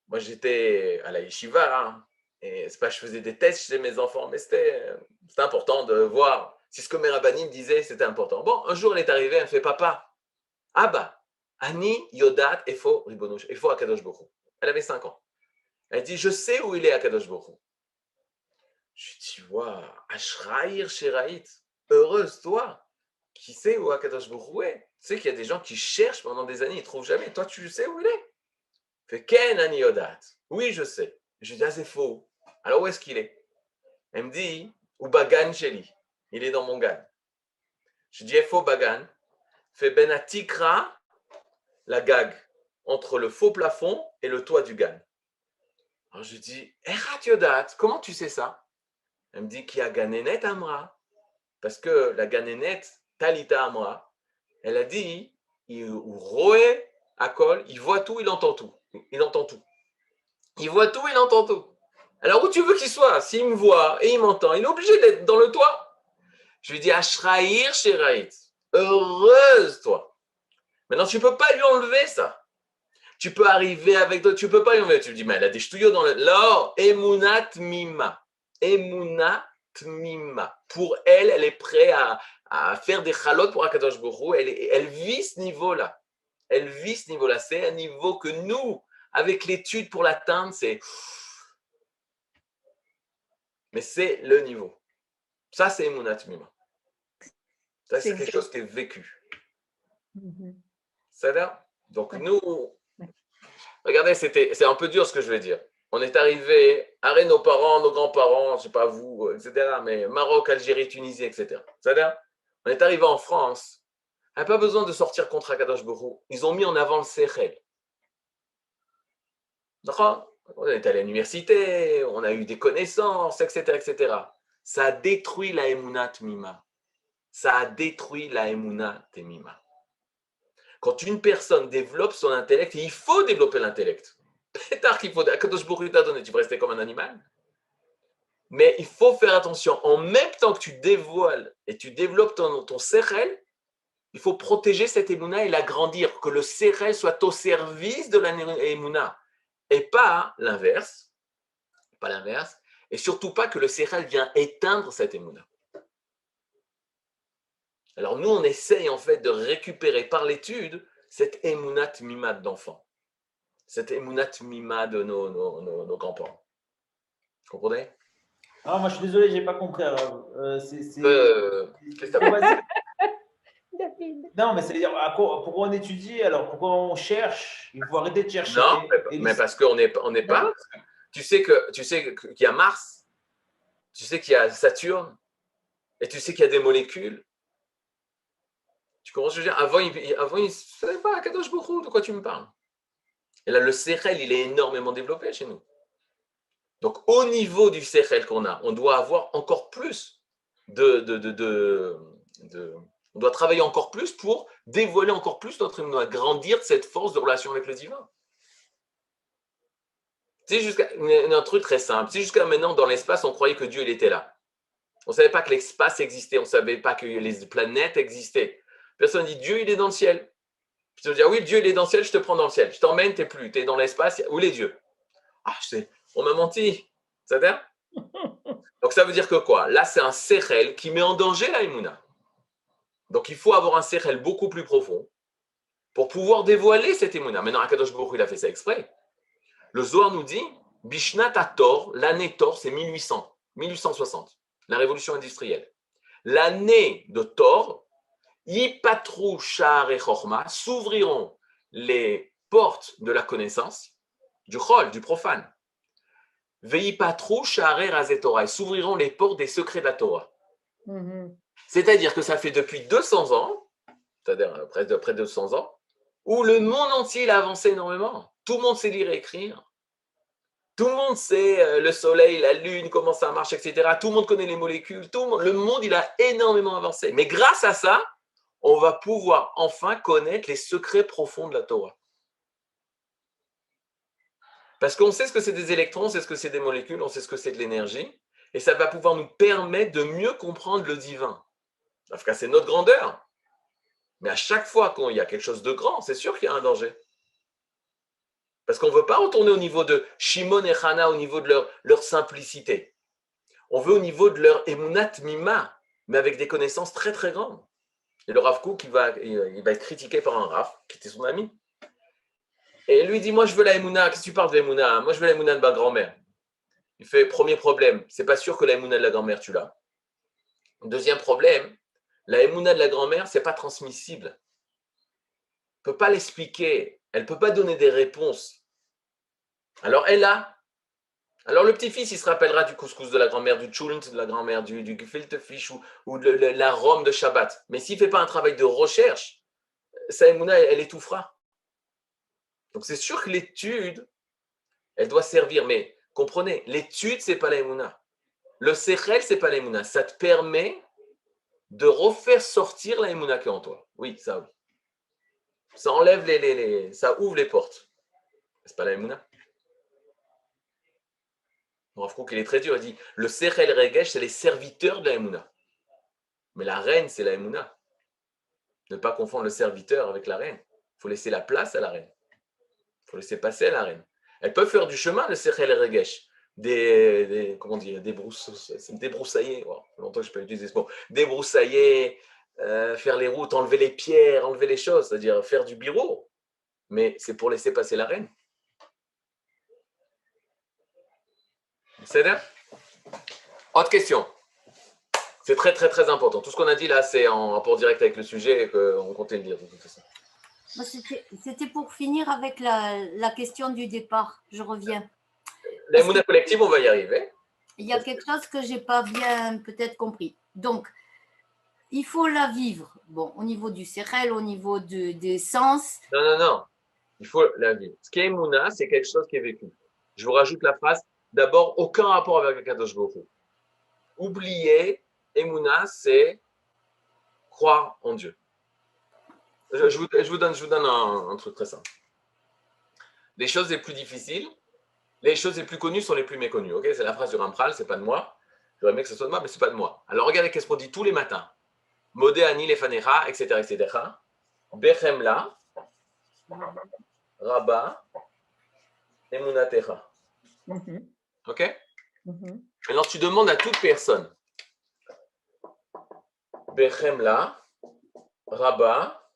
[SPEAKER 2] Moi, j'étais à la yeshiva, hein, et c'est pas que je faisais des tests chez mes enfants, mais c'était important de voir si ce que mes rabbanim disaient, c'était important. Bon, un jour, elle est arrivée, elle me fait, papa, Abba, Ani Yodat Efo Ribonosh, Efo Akadosh Baruch Hu. Elle avait 5 ans. Elle dit, je sais où il est Akadosh Baruch Hu. Je lui dis, waouh, Ashraïr Sheraït, heureuse toi. Qui sait où Akadosh Baruch Hu est? Tu sais qu'il y a des gens qui cherchent pendant des années, ils ne trouvent jamais. Toi, tu sais où il est? Fait Ken Ani Yodat. Oui, je sais. Je dis, ah, c'est faux. Alors, où est-ce qu'il est? Elle me dit, ou Bagan Sheli. Il est dans mon gan. Je dis, faux Bagan. Fait Ben Atikra, la gag, entre le faux plafond et le toit du gan. Alors, je dis, Erat Yodat, comment tu sais ça? Elle me dit, qu'il y a Ganenet Amra. Parce que la Ganenet, Talita Amra, elle a dit, Roé Akol, il voit tout, il entend tout. Il entend tout. Il voit tout, il entend tout. Alors où tu veux qu'il soit? S'il me voit et il m'entend, il est obligé d'être dans le toit. Je lui dis, Ashraïr Sheraït, heureuse toi. Maintenant, tu ne peux pas lui enlever ça. Tu peux arriver avec d'autres, tu ne peux pas lui enlever. Tu lui dis, mais elle a des ch'touillots dans le... Là, Emunat Mima. Emunat Mima. Pour elle, elle est prête à faire des chalotes pour Akadosh Baruch Hu. Elle vit ce niveau-là. Elle vit ce niveau-là. C'est un niveau que nous, avec l'étude pour l'atteindre, c'est... Mais c'est le niveau. Ça, c'est Emunat Mima. Ça, c'est quelque chose qui est vécu. Ça va? Donc, nous, regardez, c'est un peu dur ce que je vais dire. On est arrivé, arrêt nos parents, nos grands-parents, je ne sais pas vous, etc., mais Maroc, Algérie, Tunisie, etc. Ça va? On est arrivé en France. On n'a pas besoin de sortir contre Akadosh Baruch Hu. Ils ont mis en avant le Sechel. D'accord? On est allé à l'université, on a eu des connaissances, etc., etc. Ça a détruit la Emouna Tmima. Ça a détruit la Emouna Temima. Quand une personne développe son intellect, il faut développer l'intellect. Pétard qu'il faut. Kadosh Baruch Hu t'a donné, tu vas rester comme un animal. Mais il faut faire attention. En même temps que tu dévoiles et tu développes ton sérel, il faut protéger cette Emouna et l'agrandir, que le sérel soit au service de la Emouna. Et pas l'inverse. Pas l'inverse. Et surtout pas que le sérel vienne éteindre cette Emouna. Alors nous, on essaye en fait de récupérer par l'étude cette Emounat Mimad d'enfant. Cette Emounat Mimad de nos grands-parents. Vous comprenez?
[SPEAKER 1] Ah, moi, je suis désolé, j'ai pas compris. C'est
[SPEAKER 2] Qu'est-ce que
[SPEAKER 1] trop
[SPEAKER 2] t'as
[SPEAKER 1] basique.
[SPEAKER 3] David.
[SPEAKER 1] Non, mais c'est-à-dire, pourquoi on étudie, alors pourquoi on cherche? Il faut arrêter de chercher.
[SPEAKER 2] Non, mais parce qu'on n'est pas. Tu sais qu'il y a Mars, tu sais qu'il y a Saturne, et tu sais qu'il y a des molécules. Tu comprends ce que je veux dire? Avant, il ne savait pas, Kadosh Baruch Hu, de quoi tu me parles? Et là, le sérel, il est énormément développé chez nous. Donc, au niveau du sérel qu'on a, on doit avoir encore plus on doit travailler encore plus pour dévoiler encore plus notre émouna, grandir cette force de relation avec le divin. C'est un truc très simple. C'est jusqu'à maintenant, dans l'espace, on croyait que Dieu il était là. On ne savait pas que l'espace existait. On ne savait pas que les planètes existaient. Personne ne dit Dieu, il est dans le ciel. Puis tu vas dire, oui, Dieu, il est dans le ciel, je te prends dans le ciel. Je t'emmène, tu n'es plus. Tu es dans l'espace. Où est Dieu? Ah, je sais. On m'a menti. Ça veut dire? Donc, ça veut dire que quoi? Là, c'est un sérel qui met en danger la Emouna. Donc, il faut avoir un sérel beaucoup plus profond pour pouvoir dévoiler cette Emouna. Maintenant, Akadosh Baruch Hu, il a fait ça exprès. Le Zohar nous dit, Bishnat Tor, l'année Tor, c'est 1800, 1860, la révolution industrielle. L'année de Tor, Yipatru Sha'arei Chorma, s'ouvriront les portes de la connaissance, du chol, du profane. Veipatru Sha'arei Razei Torah, s'ouvriront les portes des secrets de la Torah. C'est-à-dire que ça fait depuis 200 ans, c'est-à-dire près de 200 ans, où le monde entier a avancé énormément. Tout le monde sait lire et écrire. Tout le monde sait le soleil, la lune, comment ça marche, etc. Tout le monde connaît les molécules. Le monde, il a énormément avancé. Mais grâce à ça, on va pouvoir enfin connaître les secrets profonds de la Torah. Parce qu'on sait ce que c'est des électrons, on sait ce que c'est des molécules, on sait ce que c'est de l'énergie. Et ça va pouvoir nous permettre de mieux comprendre le divin. En tout cas, c'est notre grandeur. Mais à chaque fois qu'il y a quelque chose de grand, c'est sûr qu'il y a un danger. Parce qu'on ne veut pas retourner au niveau de Shimon et Hana, au niveau de leur simplicité. On veut au niveau de leur Emunat Mima, mais avec des connaissances très très grandes. Et le Rav Kook, il va être critiqué par un Rav, qui était son ami. Et lui dit, moi je veux la Emuna, qu'est-ce que tu parles de Emuna? Moi je veux la Emuna de ma grand-mère. Il fait, premier problème, c'est pas sûr que la Emuna de la grand-mère, tu l'as. Deuxième problème, la Emuna de la grand-mère, c'est pas transmissible. Elle ne peut pas l'expliquer, elle ne peut pas donner des réponses. Alors elle a. Alors le petit-fils, il se rappellera du couscous de la grand-mère, du tchount de la grand-mère, du gefilte fish ou de l'arôme de Shabbat. Mais s'il ne fait pas un travail de recherche, sa Emouna, elle étouffera. Donc c'est sûr que l'étude, elle doit servir. Mais comprenez, l'étude, ce n'est pas la Emouna. Le sechel, ce n'est pas la Emouna. Ça te permet de refaire sortir la Emouna qui est en toi. Oui, ça oui. Ça enlève ça ouvre les portes. Ce n'est pas la Emouna. Rav Kook, il est très dur, il dit le Sechel Regesh, c'est les serviteurs de la Emouna. Mais la reine, c'est la Emouna. Ne pas confondre le serviteur avec la reine. Il faut laisser la place à la reine. Il faut laisser passer à la reine. Elle peut faire du chemin, le Sechel Regesh. Comment dire, débroussailler. Wow, longtemps que je peux utiliser ce mot. Débroussailler, faire les routes, enlever les pierres, enlever les choses, c'est-à-dire faire du bureau. Mais c'est pour laisser passer la reine. C'est là? Autre question. C'est très, très, très important. Tout ce qu'on a dit là, c'est en rapport direct avec le sujet et qu'on comptait le dire de toute façon.
[SPEAKER 6] C'était pour finir avec la question du départ. Je reviens.
[SPEAKER 2] La Emouna collective, on va y arriver.
[SPEAKER 6] Il y a quelque chose que je n'ai pas bien peut-être compris. Donc, il faut la vivre. Bon, au niveau du sérel, au niveau des sens.
[SPEAKER 2] Non. Il faut la vivre. Ce qui est Emouna, c'est quelque chose qui est vécu. Je vous rajoute la phrase, d'abord, aucun rapport avec Akadosh Baruch Hu. Oubliez, Emouna, c'est croire en Dieu. Je vous donne un truc très simple. Les choses les plus difficiles, les choses les plus connues sont les plus méconnues. Okay, c'est la phrase du Ramchal, c'est pas de moi. J'aurais aimé que ce soit de moi, mais c'est pas de moi. Alors regardez qu'est-ce qu'on dit tous les matins. Modé ani lefanecha, etc., etc. Bechemla, Rabba, Emunatecha. Ok? Maintenant, tu demandes à toute personne. Bechemla, Rabba,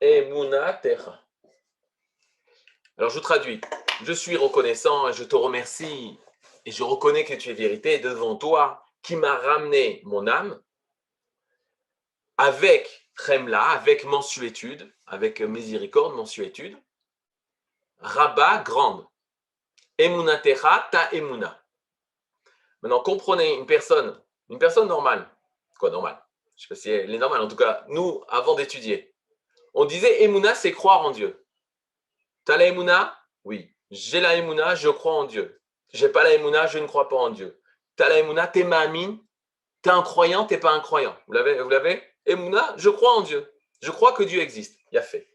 [SPEAKER 2] Emunatecha. Alors, je traduis. Je suis reconnaissant et je te remercie et je reconnais que tu es vérité devant toi qui m'a ramené mon âme avec Chemla, avec mensuétude, avec miséricorde, mensuétude. Rabba, grande. Emunatecha, ta emuna. Maintenant, comprenez une personne normale. Quoi, normale? Je ne sais pas si elle est normale. En tout cas, nous, avant d'étudier, on disait emuna, c'est croire en Dieu. Tu as la emuna? Oui. J'ai la emuna, je crois en Dieu. J'ai pas la emuna, je ne crois pas en Dieu. Tu as la emuna, t'es ma'amin, t'es un croyant, t'es pas un croyant. Vous l'avez? Emuna, je crois en Dieu. Je crois que Dieu existe. Il y a fait.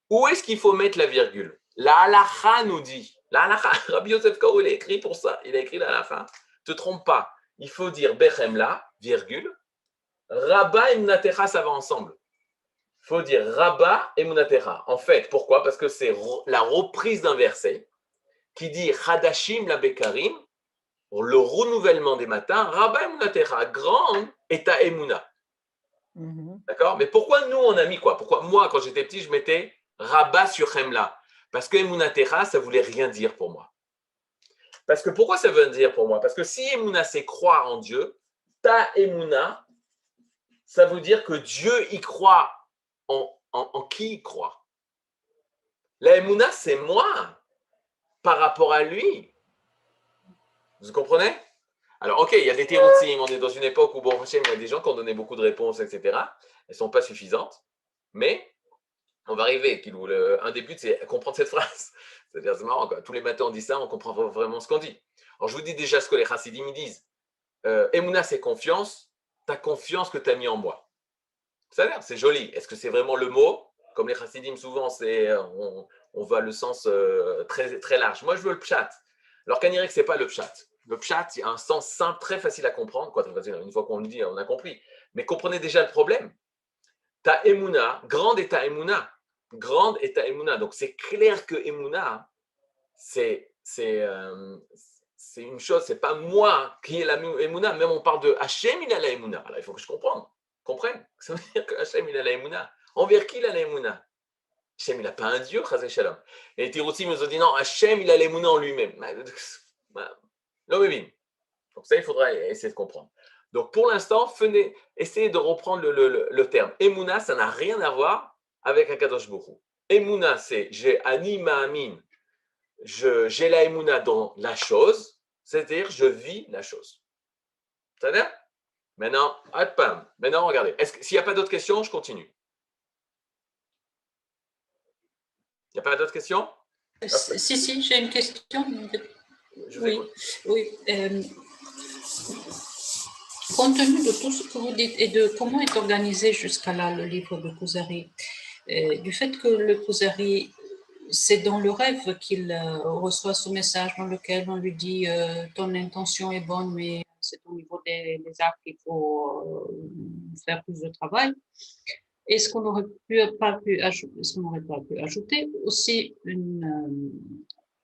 [SPEAKER 2] Où est-ce qu'il faut mettre la virgule? La halakha nous dit. La halakha, Rabbi Yosef Karo, il a écrit pour ça. Il a écrit la halakha. Ne te trompe pas. Il faut dire Bechemla, virgule. Rabba et Munatecha, ça va ensemble. Il faut dire Rabba et Munatecha. En fait, pourquoi? Parce que c'est la reprise d'un verset qui dit Hadashim la Bekarim, le renouvellement des matins, Rabba et Munatecha, grande est ta Emuna. D'accord? Mais pourquoi nous, on a mis quoi? Pourquoi moi, quand j'étais petit, je mettais Rabba sur Chemla? Parce que Emunatecha, ça voulait rien dire pour moi. Parce que pourquoi ça veut dire pour moi? Parce que si Emuna, c'est croire en Dieu, ta Emuna, ça veut dire que Dieu y croit. En qui il croit? La Emuna, c'est moi par rapport à lui. Vous comprenez? Alors, ok, il y a des théories, on est dans une époque où, bon, il y a des gens qui ont donné beaucoup de réponses, etc. Elles ne sont pas suffisantes, mais on va arriver. Un des buts, c'est comprendre cette phrase. C'est-à-dire, c'est marrant, quoi. Tous les matins, on dit ça, on comprend vraiment ce qu'on dit. Alors, je vous dis déjà ce que les chassidim me disent. Emouna, c'est confiance, ta confiance que tu as mis en moi. Ça a l'air, c'est joli. Est-ce que c'est vraiment le mot? Comme les chassidim, souvent, on va le sens très, très large. Moi, je veux le pshat. Alors, Kanirek, ce n'est pas le pshat. Le pshat, il y a un sens simple, très facile à comprendre. Quoi, très facile, une fois qu'on le dit, on a compris. Mais comprenez déjà le problème. Ta emuna, grande est ta emuna. Grande est ta emuna. Donc, c'est clair que emuna, c'est une chose, c'est pas moi qui ai la emuna. Même on parle de Hachem, il a la emuna. Alors, il faut que je comprenne. Ça veut dire que Hachem, il a la emuna. Envers qui il a la emuna? Hachem, il n'a pas un Dieu, Chazé Shalom. Et les Tiroutsim nous ont dit non, Hachem, il a l'emuna en lui-même. Donc ça, il faudra essayer de comprendre. Donc pour l'instant, essayez de reprendre le terme. Emouna, ça n'a rien à voir avec Akadosh Baruch Hu. Emouna, c'est j'ai ani ma'amin. J'ai la Emouna dans la chose, c'est-à-dire je vis la chose. C'est-à-dire? Maintenant, regardez. S'il n'y a pas d'autres questions, je continue. Il n'y a pas d'autres questions?
[SPEAKER 8] Si, j'ai une question. Oui. Compte tenu de tout ce que vous dites et de comment est organisé jusqu'à là le livre de Kuzari, du fait que le Kuzari, c'est dans le rêve qu'il reçoit ce message dans lequel on lui dit ton intention est bonne, mais c'est au niveau des actes qu'il faut faire plus de travail. Est-ce qu'on n'aurait pas pu ajouter aussi une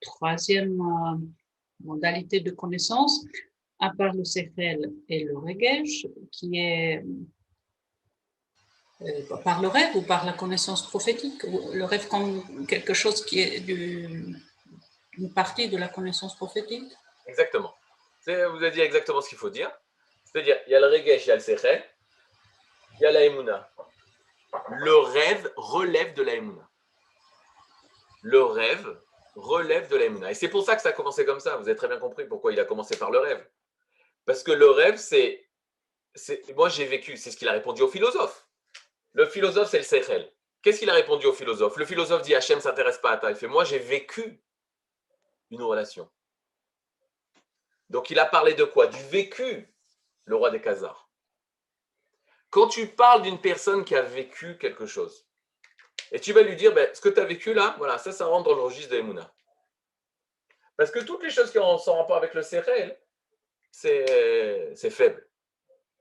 [SPEAKER 8] troisième modalité de connaissance, à part le sechel et le regesh, qui est par le rêve ou par la connaissance prophétique, le rêve comme quelque chose qui est une partie de la connaissance prophétique?
[SPEAKER 2] Exactement. Vous avez dit exactement ce qu'il faut dire. C'est-à-dire, il y a le regesh, il y a le sechel, il y a la emuna. Le rêve relève de la emuna. Le rêve relève de la emuna. Et c'est pour ça que ça a commencé comme ça. Vous avez très bien compris pourquoi il a commencé par le rêve. Parce que le rêve, moi j'ai vécu, c'est ce qu'il a répondu au philosophe. Le philosophe, c'est le sechel. Qu'est-ce qu'il a répondu au philosophe? Le philosophe dit Hachem ne s'intéresse pas à toi. Il fait moi, j'ai vécu une relation. Donc il a parlé de quoi? Du vécu, le roi des Khazars. Quand tu parles d'une personne qui a vécu quelque chose, et tu vas lui dire ce que tu as vécu là, voilà, ça rentre dans le registre de l'Emouna. Parce que toutes les choses qui sont en rapport avec le Sechel, c'est faible.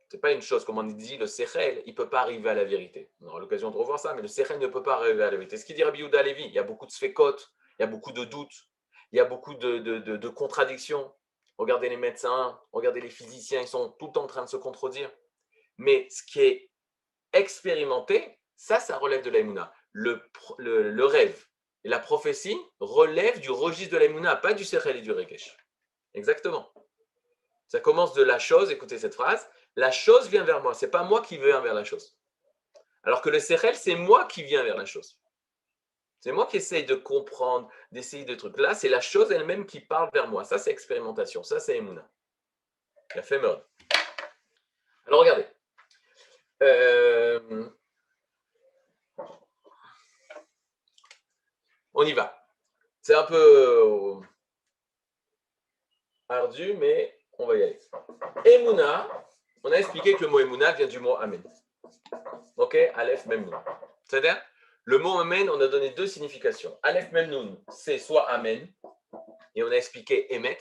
[SPEAKER 2] Ce n'est pas une chose, comme on dit, le Sechel, il ne peut pas arriver à la vérité. On aura l'occasion de revoir ça, mais le Sechel ne peut pas arriver à la vérité. Ce qu'il dit Rabbi Yehuda Halevi, il y a beaucoup de sfekot, il y a beaucoup de doutes, il y a beaucoup de contradictions. Regardez les médecins, regardez les physiciens, ils sont tout le temps en train de se contredire. Mais ce qui est expérimenté, ça relève de l'Emouna. Le rêve et la prophétie relèvent du registre de l'Emouna, pas du Sechel et du Regesh. Exactement. Ça commence de la chose, écoutez cette phrase, la chose vient vers moi, ce n'est pas moi qui viens vers la chose. Alors que le Sechel, c'est moi qui viens vers la chose. C'est moi qui essaye de comprendre, d'essayer de trucs. Là, c'est la chose elle-même qui parle vers moi. Ça, c'est expérimentation. Ça, c'est Emouna. La fémorale. Alors, regardez. On y va. C'est un peu ardu, mais on va y aller. Emouna, on a expliqué que le mot Emouna vient du mot Amen. Ok, Aleph Mem Nun. C'est-à-dire, le mot Amen, on a donné deux significations. Aleph Mem Nun, c'est soit Amen, et on a expliqué Emet,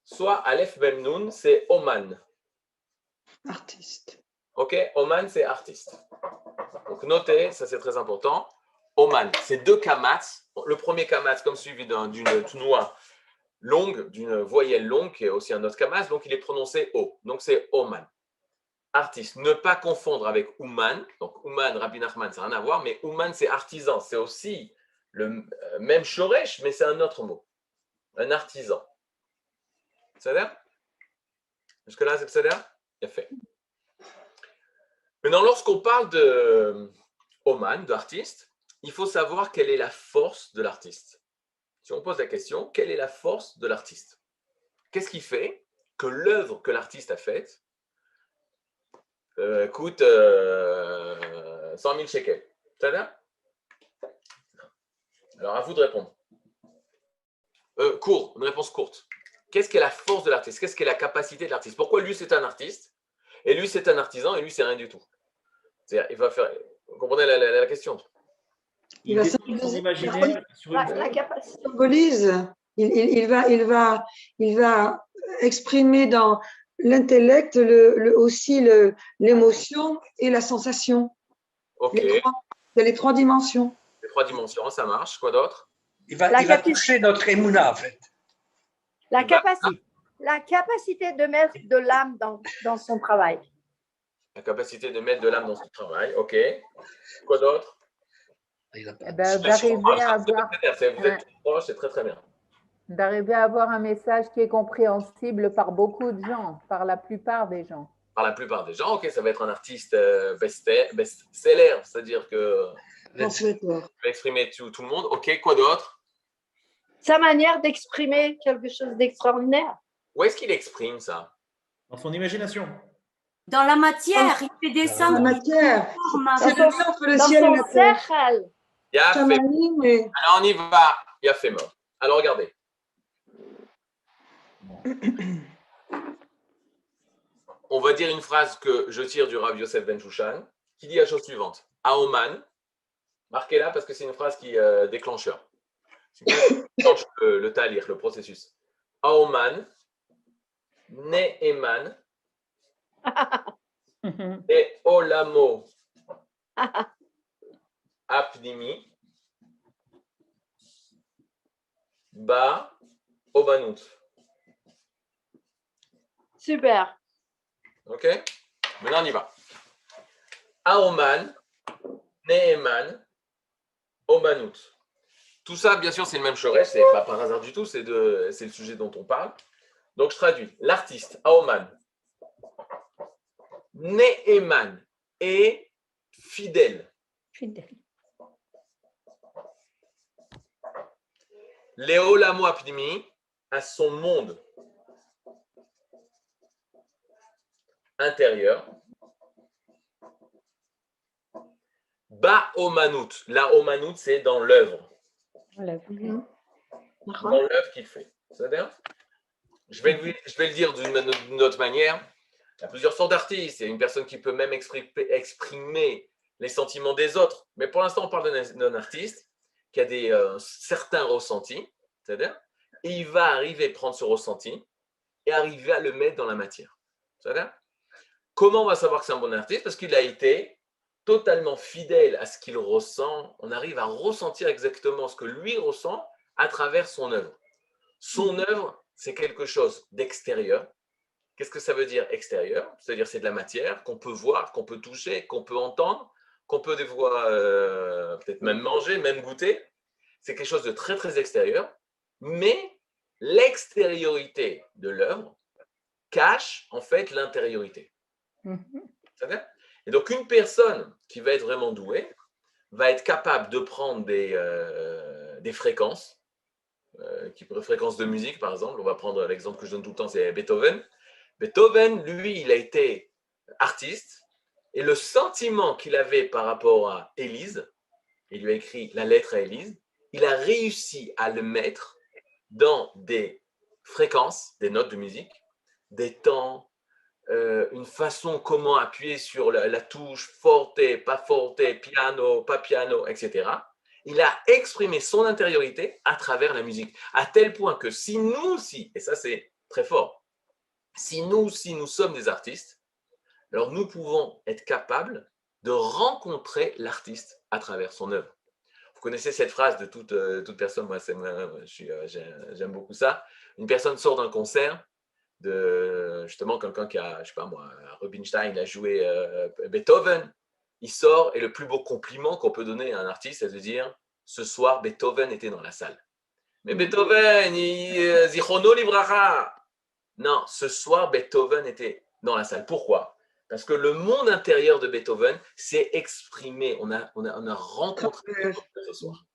[SPEAKER 2] soit Aleph Mem Nun, c'est Oman.
[SPEAKER 9] Artiste.
[SPEAKER 2] Ok, Oman, c'est artiste. Donc notez, ça c'est très important. Oman, c'est deux kamats. Le premier kamat, comme suivi d'une noix longue, d'une voyelle longue, qui est aussi un autre kamat, donc il est prononcé O. Donc c'est Oman. Artiste, ne pas confondre avec Ouman. Donc Ouman, Rabbi Nachman, ça n'a rien à voir, mais Ouman, c'est artisan. C'est aussi le même shoresh, mais c'est un autre mot. Un artisan. C'est-à-dire? Jusque-là, c'est c'est-à-dire? Bien fait. Maintenant, lorsqu'on parle de Oman, d'artiste, il faut savoir quelle est la force de l'artiste. Si on pose la question, quelle est la force de l'artiste? Qu'est-ce qui fait que l'œuvre que l'artiste a faite coûte 100 000 shekels? C'est-à-dire? Alors, à vous de répondre. Une réponse courte. Qu'est-ce qu'est la force de l'artiste? Qu'est-ce qu'est la capacité de l'artiste? Pourquoi lui, c'est un artiste, et lui, c'est un artisan, et lui, c'est rien du tout? C'est-à-dire, il va faire... Vous comprenez la question?
[SPEAKER 9] Il va
[SPEAKER 1] imaginer sur une...
[SPEAKER 9] la capacité symbolise. Il va exprimer dans l'intellect aussi l'émotion et la sensation.
[SPEAKER 2] Ok.
[SPEAKER 9] Il y a les trois dimensions.
[SPEAKER 2] Les trois dimensions, ça marche. Quoi d'autre?
[SPEAKER 10] Il va toucher notre émouna, en fait.
[SPEAKER 3] La capacité de mettre de l'âme dans son travail.
[SPEAKER 2] La capacité de mettre de l'âme dans son travail. Ok. Quoi d'autre?
[SPEAKER 11] D'arriver à avoir...
[SPEAKER 2] Vous êtes proche, c'est très très bien.
[SPEAKER 11] D'arriver à avoir un message qui est compréhensible par beaucoup de gens, par la plupart des gens.
[SPEAKER 2] Par la plupart des gens, ok, ça va être un artiste best-seller, c'est-à-dire que il va exprimer tout le monde. Ok, quoi d'autre?
[SPEAKER 3] Sa manière d'exprimer quelque chose d'extraordinaire.
[SPEAKER 2] Où est-ce qu'il exprime ça?
[SPEAKER 1] Dans son imagination.
[SPEAKER 6] Dans la matière, il fait descendre.
[SPEAKER 9] Dans la matière.
[SPEAKER 6] Dans
[SPEAKER 9] le ciel et la terre.
[SPEAKER 2] Il y a fait... Alors on y va. Il y a fait mort. Alors regardez. On va dire une phrase que je tire du Rav Yosef Ben Shushan, qui dit la chose suivante. Aoman, marquez-la parce que c'est une phrase qui déclencheur. Déclenche le talir, le processus. Aoman, Ne'eman, et Olamo, Apnimi, Ba, Obanut.
[SPEAKER 3] Super.
[SPEAKER 2] Ok? Maintenant, on y va. Aoman, Ne'eman, Obanut. Tout ça, bien sûr, c'est le même shoresh, c'est pas par hasard du tout, c'est le sujet dont on parle. Donc, je traduis. L'artiste, Aoman, Ne'eman, est fidèle. Leolamo apnimi, à son monde intérieur. Ba'omanout. La omanout, c'est dans l'œuvre. Dans l'œuvre qu'il fait. C'est-à-dire, je vais le dire d'une autre manière. Il y a plusieurs sortes d'artistes. Il y a une personne qui peut même exprimer les sentiments des autres. Mais pour l'instant, on parle d'un artiste qui a certains ressentis. C'est-à-dire, et il va arriver à prendre ce ressenti et arriver à le mettre dans la matière. C'est-à-dire, comment on va savoir que c'est un bon artiste? Parce qu'il a été totalement fidèle à ce qu'il ressent. On arrive à ressentir exactement ce que lui ressent à travers son œuvre. Son œuvre, c'est quelque chose d'extérieur. Qu'est-ce que ça veut dire extérieur? C'est-à-dire c'est de la matière qu'on peut voir, qu'on peut toucher, qu'on peut entendre, qu'on peut des fois peut-être même manger, même goûter. C'est quelque chose de très, très extérieur. Mais l'extériorité de l'œuvre cache en fait l'intériorité. Et donc, une personne qui va être vraiment douée va être capable de prendre des fréquences, fréquences de musique, par exemple. On va prendre l'exemple que je donne tout le temps, c'est Beethoven. Beethoven, lui, il a été artiste, et le sentiment qu'il avait par rapport à Élise, il lui a écrit la lettre à Élise, il a réussi à le mettre dans des fréquences, des notes de musique, des temps, une façon comment appuyer sur la touche forte, pas forte, piano, pas piano, etc. Il a exprimé son intériorité à travers la musique, à tel point que si nous aussi, et ça c'est très fort, si nous aussi nous sommes des artistes, alors nous pouvons être capables de rencontrer l'artiste à travers son œuvre. Vous connaissez cette phrase de toute personne, moi j'aime beaucoup ça. Une personne sort d'un concert, de justement quelqu'un qui a, je sais pas moi, Rubinstein a joué Beethoven, il sort et le plus beau compliment qu'on peut donner à un artiste, c'est de dire ce soir Beethoven était dans la salle. Mais Beethoven, Zichrono Livracha. Non, ce soir Beethoven était dans la salle. Pourquoi? Parce que le monde intérieur de Beethoven s'est exprimé. On a rencontré ce soir.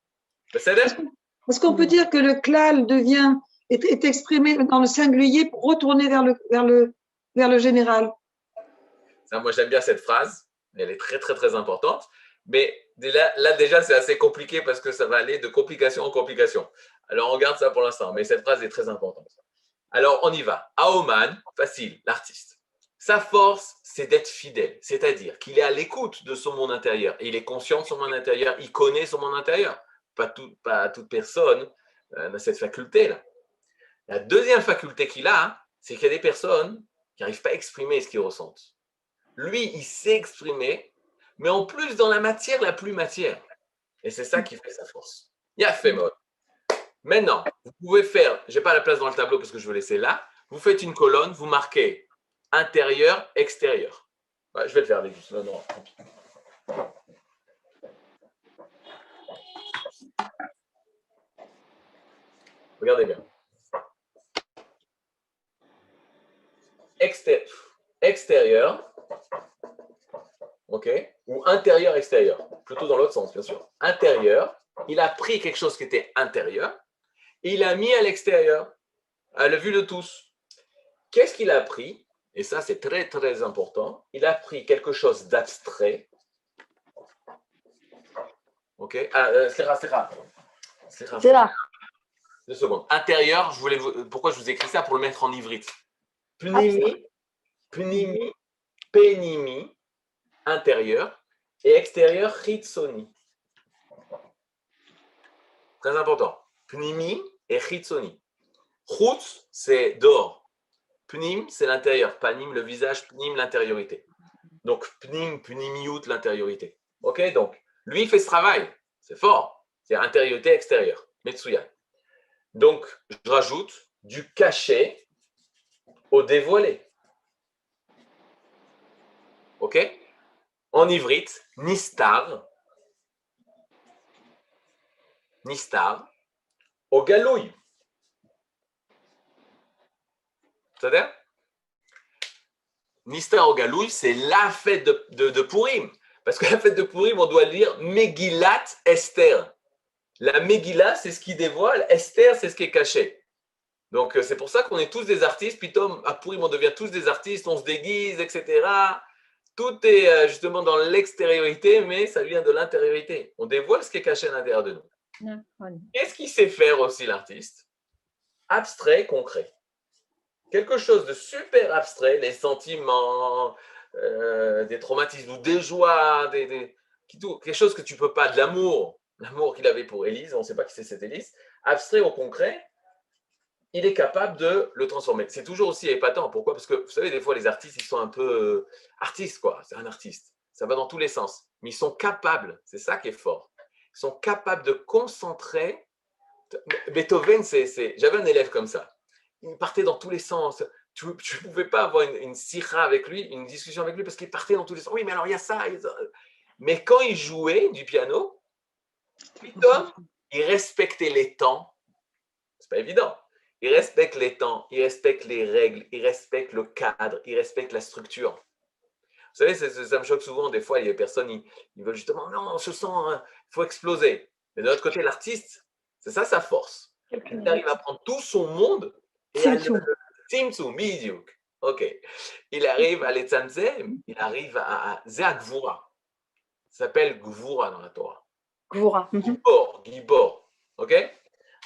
[SPEAKER 9] Est-ce qu'on peut dire que le klal est exprimé dans le singulier pour retourner vers le général?
[SPEAKER 2] Ça, moi, j'aime bien cette phrase. Elle est très, très, très importante. Mais là déjà, c'est assez compliqué parce que ça va aller de complication en complication. Alors, on regarde ça pour l'instant. Mais cette phrase est très importante. Alors, on y va. Aoman, facile, l'artiste. Sa force, c'est d'être fidèle. C'est-à-dire qu'il est à l'écoute de son monde intérieur. Et il est conscient de son monde intérieur. Il connaît son monde intérieur. Pas toute personne n'a cette faculté-là. La deuxième faculté qu'il a, c'est qu'il y a des personnes qui n'arrivent pas à exprimer ce qu'ils ressentent. Lui, il sait exprimer, mais en plus dans la matière la plus matière. Et c'est ça qui fait sa force. Il y a fait mode. Maintenant, vous pouvez faire, je n'ai pas la place dans le tableau parce que je veux laisser là, vous faites une colonne, vous marquez intérieur, extérieur. Ouais, je vais le faire avec vous. Non. Regardez bien. Extérieur, ok, ou intérieur-extérieur, plutôt dans l'autre sens, bien sûr. Intérieur, il a pris quelque chose qui était intérieur, et il a mis à l'extérieur, à la vue de tous. Qu'est-ce qu'il a pris? Et ça, c'est très, très important. Il a pris quelque chose d'abstrait. Ok, c'est rare. 2 secondes. Intérieur, pourquoi je vous écris ça? Pour le mettre en ivrite. Pnimi, pénimi, intérieur, et extérieur, chitsoni. Très important. Pnimi et chitsoni. Chutz, c'est dehors. Pnim, c'est l'intérieur. Panim, le visage. Pnim, l'intériorité. Donc, pnim, pnimiout, l'intériorité. Ok, donc, lui, il fait ce travail. C'est fort. C'est intériorité, extérieure. Metsuya. Donc, je rajoute du caché au dévoilé. Ok? En ivrite, nistar, au galouille. C'est-à-dire? Nistar au galouille, c'est la fête de Purim. Parce que la fête de Purim, on doit lire Megillat Esther. La Megillah, c'est ce qui dévoile. Esther, c'est ce qui est caché. Donc, c'est pour ça qu'on est tous des artistes. Puis, à Purim, on devient tous des artistes, on se déguise, etc. Tout est justement dans l'extériorité, mais ça vient de l'intériorité. On dévoile ce qui est caché à l'intérieur de nous. Qu'est-ce qu'il sait faire aussi l'artiste? Abstrait, concret. Quelque chose de super abstrait, les sentiments, des traumatismes ou des joies, quelque chose que tu ne peux pas, de l'amour qu'il avait pour Élise, on ne sait pas qui c'est cette Élise, abstrait au concret, il est capable de le transformer. C'est toujours aussi épatant. Pourquoi? Parce que, vous savez, des fois, les artistes, ils sont un peu artistes, quoi. C'est un artiste. Ça va dans tous les sens. Mais ils sont capables, c'est ça qui est fort, ils sont capables de concentrer. Beethoven, j'avais un élève comme ça. Il partait dans tous les sens. Tu ne pouvais pas avoir une sira avec lui, une discussion avec lui, parce qu'il partait dans tous les sens. Oui, mais alors il y a ça. Mais quand il jouait du piano, il respectait les temps. C'est pas évident. Il respecte les temps, il respecte les règles, il respecte le cadre, il respecte la structure. Vous savez, ça me choque souvent. Des fois, il y a des personnes, ils veulent justement, non, on se sent, il faut exploser. Mais de l'autre côté, l'artiste, c'est ça sa force. Il arrive à prendre tout son monde et à Tzimtzum, bidiouk. Ok. Il arrive à l'Etzanzem, il arrive à Gvura. Ça s'appelle Gvura dans la Torah.
[SPEAKER 3] Gvura.
[SPEAKER 2] Gibor. Ok?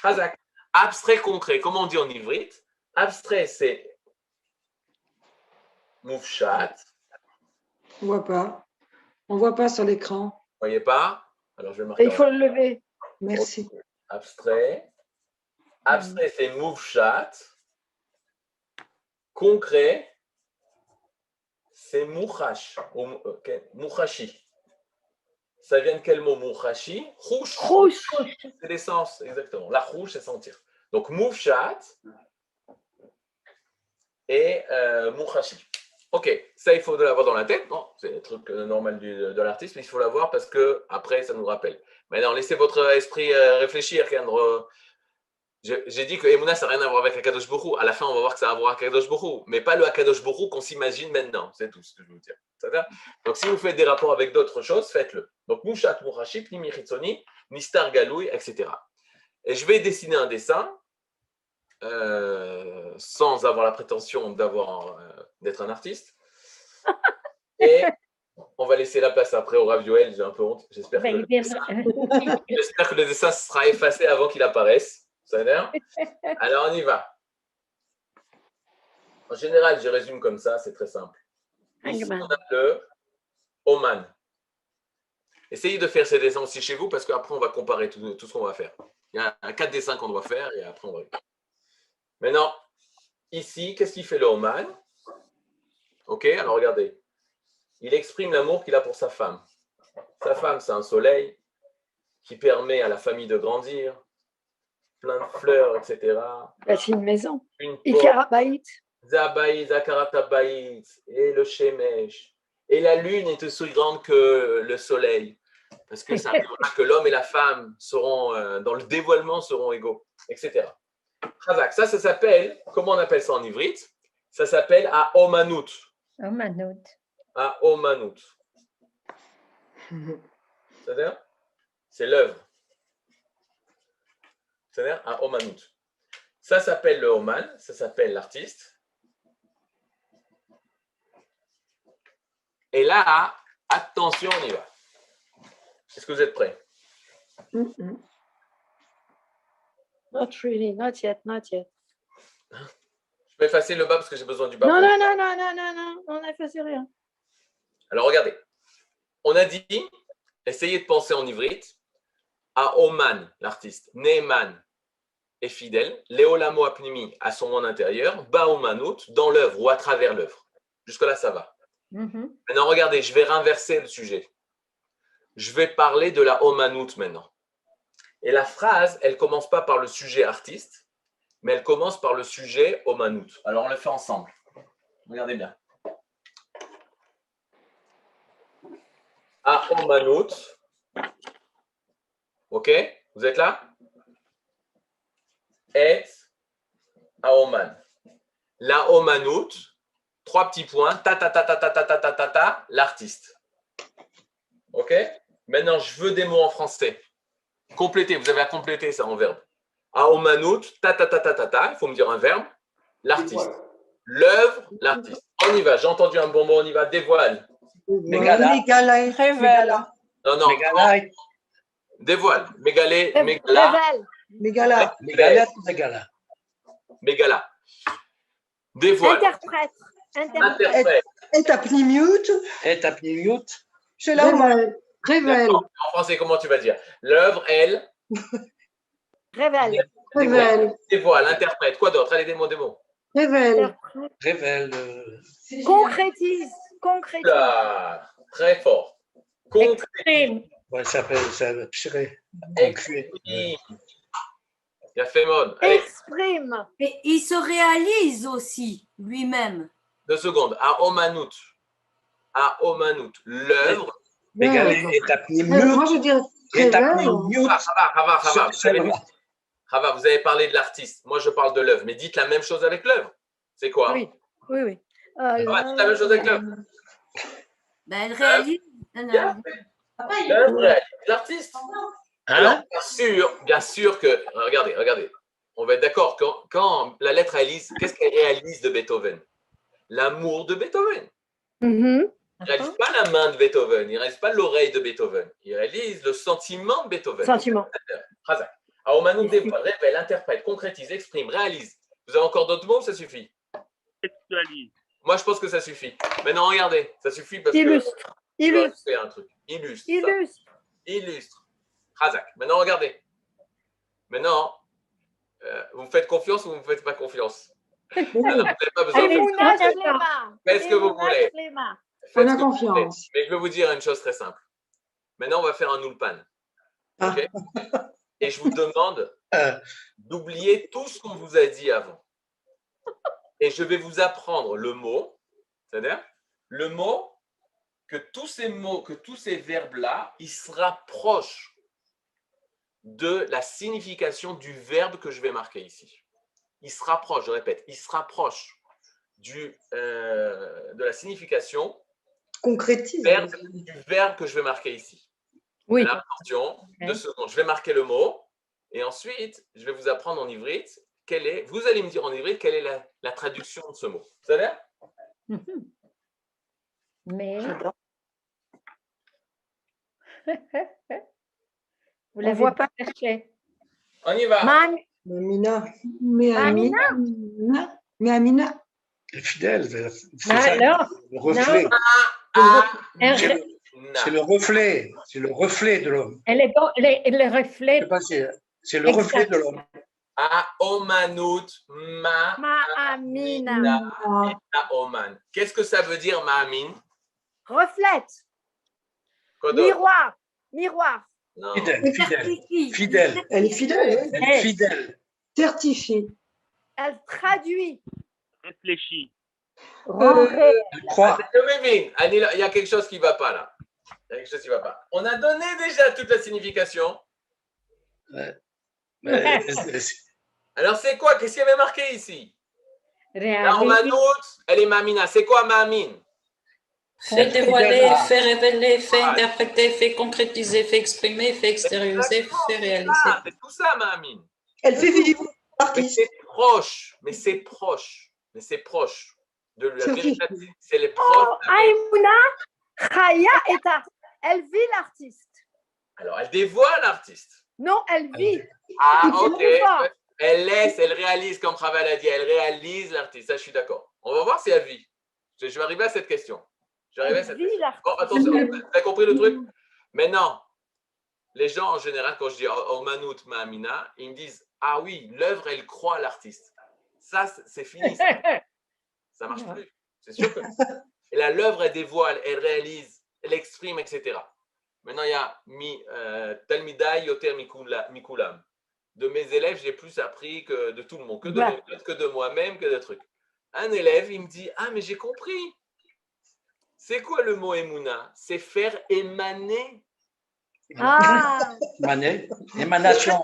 [SPEAKER 2] Chazak. Abstrait, concret. Comment on dit en ivrite? Abstrait, c'est moufchat.
[SPEAKER 9] On voit pas. On voit pas sur l'écran.
[SPEAKER 2] Vous voyez pas? Alors je vais marquer.
[SPEAKER 3] Il faut le lever.
[SPEAKER 9] Merci.
[SPEAKER 2] Abstrait. Abstrait, c'est moufchat. Concret, c'est mouchash. Mouchashi. Ça vient de quel mot? Mouchashi? Rouge. C'est l'essence, exactement. La rouge, c'est sentir. Donc, moufchat et mouchashi. Ok, ça, il faut l'avoir dans la tête. Non, c'est le truc normal de l'artiste, mais il faut l'avoir parce que après, ça nous rappelle. Maintenant, laissez votre esprit réfléchir, Kendra. J'ai dit que Emouna, ça n'a rien à voir avec Akadosh Borou. À la fin, on va voir que ça a à voir avec Akadosh Borou, mais pas le Akadosh Borou qu'on s'imagine maintenant. C'est tout ce que je veux vous dire. Donc, si vous faites des rapports avec d'autres choses, faites-le. Donc, Mouchat, Mourachi, Pnimi Chitzoni, Nistar Galoui, etc. Et je vais dessiner un dessin sans avoir la prétention d'être un artiste. Et on va laisser la place après au Rav Yoel. J'ai un peu honte. J'espère que le dessin sera effacé avant qu'il apparaisse. Ça a l'air? Alors, on y va. En général, je résume comme ça, c'est très simple. Ici, on a le Oman. Essayez de faire ces dessins aussi chez vous parce qu'après, on va comparer tout ce qu'on va faire. Il y a 4 dessins qu'on doit faire et après, on va. Maintenant, ici, qu'est-ce qu'il fait le Oman? Ok, alors regardez. Il exprime l'amour qu'il a pour sa femme. Sa femme, c'est un soleil qui permet à la famille de grandir. Plein de fleurs, etc.
[SPEAKER 3] C'est une maison.
[SPEAKER 2] Une
[SPEAKER 3] Ikarabaït.
[SPEAKER 2] Zabaït, Zakaratabaït, et le Shemesh. Et la lune est aussi grande que le soleil. Parce que ça arrivera que l'homme et la femme seront, dans le dévoilement, seront égaux, etc. Chazak, ça s'appelle, comment on appelle ça en ivrite? Ça s'appelle à Omanout.
[SPEAKER 12] Omanout.
[SPEAKER 2] À Omanout. C'est-à-dire? C'est l'œuvre. C'est-à-dire à Omanout. Ça s'appelle le Oman, ça s'appelle l'artiste. Et là, attention, on y va. Est-ce que vous êtes prêts?
[SPEAKER 3] Not really, not yet.
[SPEAKER 2] Je vais effacer le bas parce que j'ai besoin du bas.
[SPEAKER 3] Non, on n'a effacé rien.
[SPEAKER 2] Alors regardez, on a dit, essayez de penser en ivrite, à Oman, l'artiste, Neeman est fidèle, Léolamo Apnimi à son monde intérieur, Baomanout dans l'œuvre ou à travers l'œuvre. Jusque-là, ça va. Maintenant, regardez, je vais renverser le sujet. Je vais parler de la Omanout maintenant. Et la phrase, elle ne commence pas par le sujet artiste, mais elle commence par le sujet Omanout. Alors, on le fait ensemble. Regardez bien. À Omanout. Ok? Vous êtes là? Et à Oman. La Omanout, 3 petits points, l'artiste. Ok? Maintenant, je veux des mots en français. Complétez, vous avez à compléter ça en verbe. À Omanout, il faut me dire un verbe, l'artiste. L'œuvre, l'artiste. On y va, j'ai entendu un bon mot, on y va, dévoile.
[SPEAKER 10] Mégala.
[SPEAKER 7] Révèle.
[SPEAKER 2] Non, non.
[SPEAKER 10] Mégala.
[SPEAKER 2] Dévoile. Mégalé, mégala.
[SPEAKER 3] Révèle.
[SPEAKER 9] Mégala.
[SPEAKER 10] Mégala ou mégala?
[SPEAKER 2] Mégala. Dévoile.
[SPEAKER 3] Interprète.
[SPEAKER 2] Interprète.
[SPEAKER 9] Etapnimut.
[SPEAKER 10] Etapnimut.
[SPEAKER 9] C'est là où révèle.
[SPEAKER 2] En français, comment tu vas dire? L'œuvre, elle.
[SPEAKER 3] Révèle.
[SPEAKER 9] Révèle.
[SPEAKER 2] Dévoile, interprète. Quoi d'autre? Allez, des mots, des mots.
[SPEAKER 9] Révèle.
[SPEAKER 10] Révèle.
[SPEAKER 3] Concrétise. Concrétise.
[SPEAKER 2] Là, très fort. Concrétise.
[SPEAKER 10] Ouais, ça s'appelle concret.
[SPEAKER 2] Exprime. Il a fait mode. Allez,
[SPEAKER 3] Exprime.
[SPEAKER 6] Et il se réalise aussi lui-même.
[SPEAKER 2] 2 secondes. À Omanout. À Omanout. L'œuvre.
[SPEAKER 10] Mégala.
[SPEAKER 9] Moi,
[SPEAKER 10] Etapnimut.
[SPEAKER 9] je dirais
[SPEAKER 10] Etapnimut.
[SPEAKER 2] Rava, vous avez parlé de l'artiste. Moi, je parle de l'œuvre. Mais dites la même chose avec l'œuvre. C'est quoi?
[SPEAKER 3] Oui, oui, oui.
[SPEAKER 2] Rava, dites la même chose avec l'œuvre.
[SPEAKER 6] Ben, elle réalise.
[SPEAKER 2] L'œuvre réalise l'artiste. Alors, bien sûr que, regardez, on va être d'accord, quand la lettre réalise, qu'est-ce qu'elle réalise de Beethoven? L'amour de Beethoven.
[SPEAKER 3] Mhm.
[SPEAKER 2] Il ne réalise pas la main de Beethoven, il ne réalise pas l'oreille de Beethoven, il réalise le sentiment de Beethoven.
[SPEAKER 3] Sentiment.
[SPEAKER 2] Razak. Alors, Manu dévoile, révèle, interprète, concrétise, exprime, réalise. Vous avez encore d'autres mots ou ça suffit?
[SPEAKER 5] Textualise.
[SPEAKER 2] Moi, je pense que ça suffit. Maintenant, regardez, ça suffit parce
[SPEAKER 3] Illustre.
[SPEAKER 2] que...
[SPEAKER 3] Illustre.
[SPEAKER 2] Faire un truc. Illustre.
[SPEAKER 3] Illustre.
[SPEAKER 2] Illustre. Razak. Maintenant, regardez. Maintenant, vous me faites confiance ou vous ne me faites pas confiance? Non, vous n'avez pas besoin de
[SPEAKER 3] Emouna Shlema.
[SPEAKER 2] Faites ce que vous
[SPEAKER 3] Emouna
[SPEAKER 2] voulez.
[SPEAKER 3] Shlema.
[SPEAKER 2] Faites
[SPEAKER 9] On a
[SPEAKER 2] ce que vous
[SPEAKER 9] confiance.
[SPEAKER 2] voulez. Mais je vais vous dire une chose très simple. Maintenant, on va faire un ulpan. OK? Et je vous demande d'oublier tout ce qu'on vous a dit avant. Et je vais vous apprendre le mot, c'est-à-dire le mot, que tous ces verbes-là, ils se rapprochent de la signification du verbe que je vais marquer ici. Ils se rapprochent, je répète, ils se rapprochent de la signification
[SPEAKER 9] concrétise
[SPEAKER 2] du verbe que je vais marquer ici.
[SPEAKER 3] Oui.
[SPEAKER 2] Alors, attention, 2 secondes, je vais marquer le mot et ensuite, je vais vous apprendre en ivrite vous allez me dire en ivrite quelle est la traduction de ce mot. Vous savez?
[SPEAKER 11] Mais
[SPEAKER 3] Vous ne la voyez pas chercher.
[SPEAKER 2] On y va.
[SPEAKER 9] Amina. Mais Amina.
[SPEAKER 10] Le fidèle.
[SPEAKER 11] le
[SPEAKER 10] reflet. C'est le reflet. C'est le reflet de l'homme.
[SPEAKER 11] le reflet.
[SPEAKER 10] C'est le reflet de l'homme.
[SPEAKER 2] Omanut
[SPEAKER 3] Ma'amina.
[SPEAKER 2] Oman. Qu'est-ce que ça veut dire, Ma'amin?
[SPEAKER 3] Reflète. Miroir.
[SPEAKER 2] Non.
[SPEAKER 10] Fidèle.
[SPEAKER 9] Elle est fidèle.
[SPEAKER 10] Elle est fidèle.
[SPEAKER 9] Certifiée.
[SPEAKER 3] Elle traduit.
[SPEAKER 5] Réfléchis.
[SPEAKER 10] Elle croit.
[SPEAKER 2] Il y a quelque chose qui ne va pas là. On a donné déjà toute la signification. Alors, c'est quoi? Qu'est-ce qu'il y avait marqué ici? La Omanout, elle est Mamina. C'est quoi Mamin?
[SPEAKER 8] Fait dévoiler, fait révéler, fait interpréter, fait concrétiser, fait exprimer, fait extérioriser, fait réaliser.
[SPEAKER 2] C'est tout ça, Mamin.
[SPEAKER 9] Elle fait vivre
[SPEAKER 2] l'artiste. Mais c'est proche. De la vérité. C'est les proches.
[SPEAKER 3] Aïmouna, Chaya est elle vit l'artiste.
[SPEAKER 2] Alors, elle dévoile l'artiste.
[SPEAKER 3] Non, elle vit.
[SPEAKER 2] Ok. Elle réalise, comme Raval a dit, elle réalise l'artiste. Ça, je suis d'accord. On va voir si elle vit. Je vais arriver à cette question. Bon, attention, vous avez compris le truc? Maintenant, les gens, en général, quand je dis Omanout Ma'amina, ils me disent, ah oui, l'œuvre, elle croit à l'artiste. Ça, c'est fini. Ça ne marche plus. C'est sûr que. Et là, l'œuvre, elle dévoile, elle réalise, elle exprime, etc. Maintenant, il y a Talmidai Yoter Mikulam. De mes élèves, j'ai plus appris que de tout le monde, que de mes potes, que de moi-même, que de trucs. Un élève, il me dit, ah, mais j'ai compris. C'est quoi le mot Emouna? C'est faire émaner.
[SPEAKER 10] Émanation.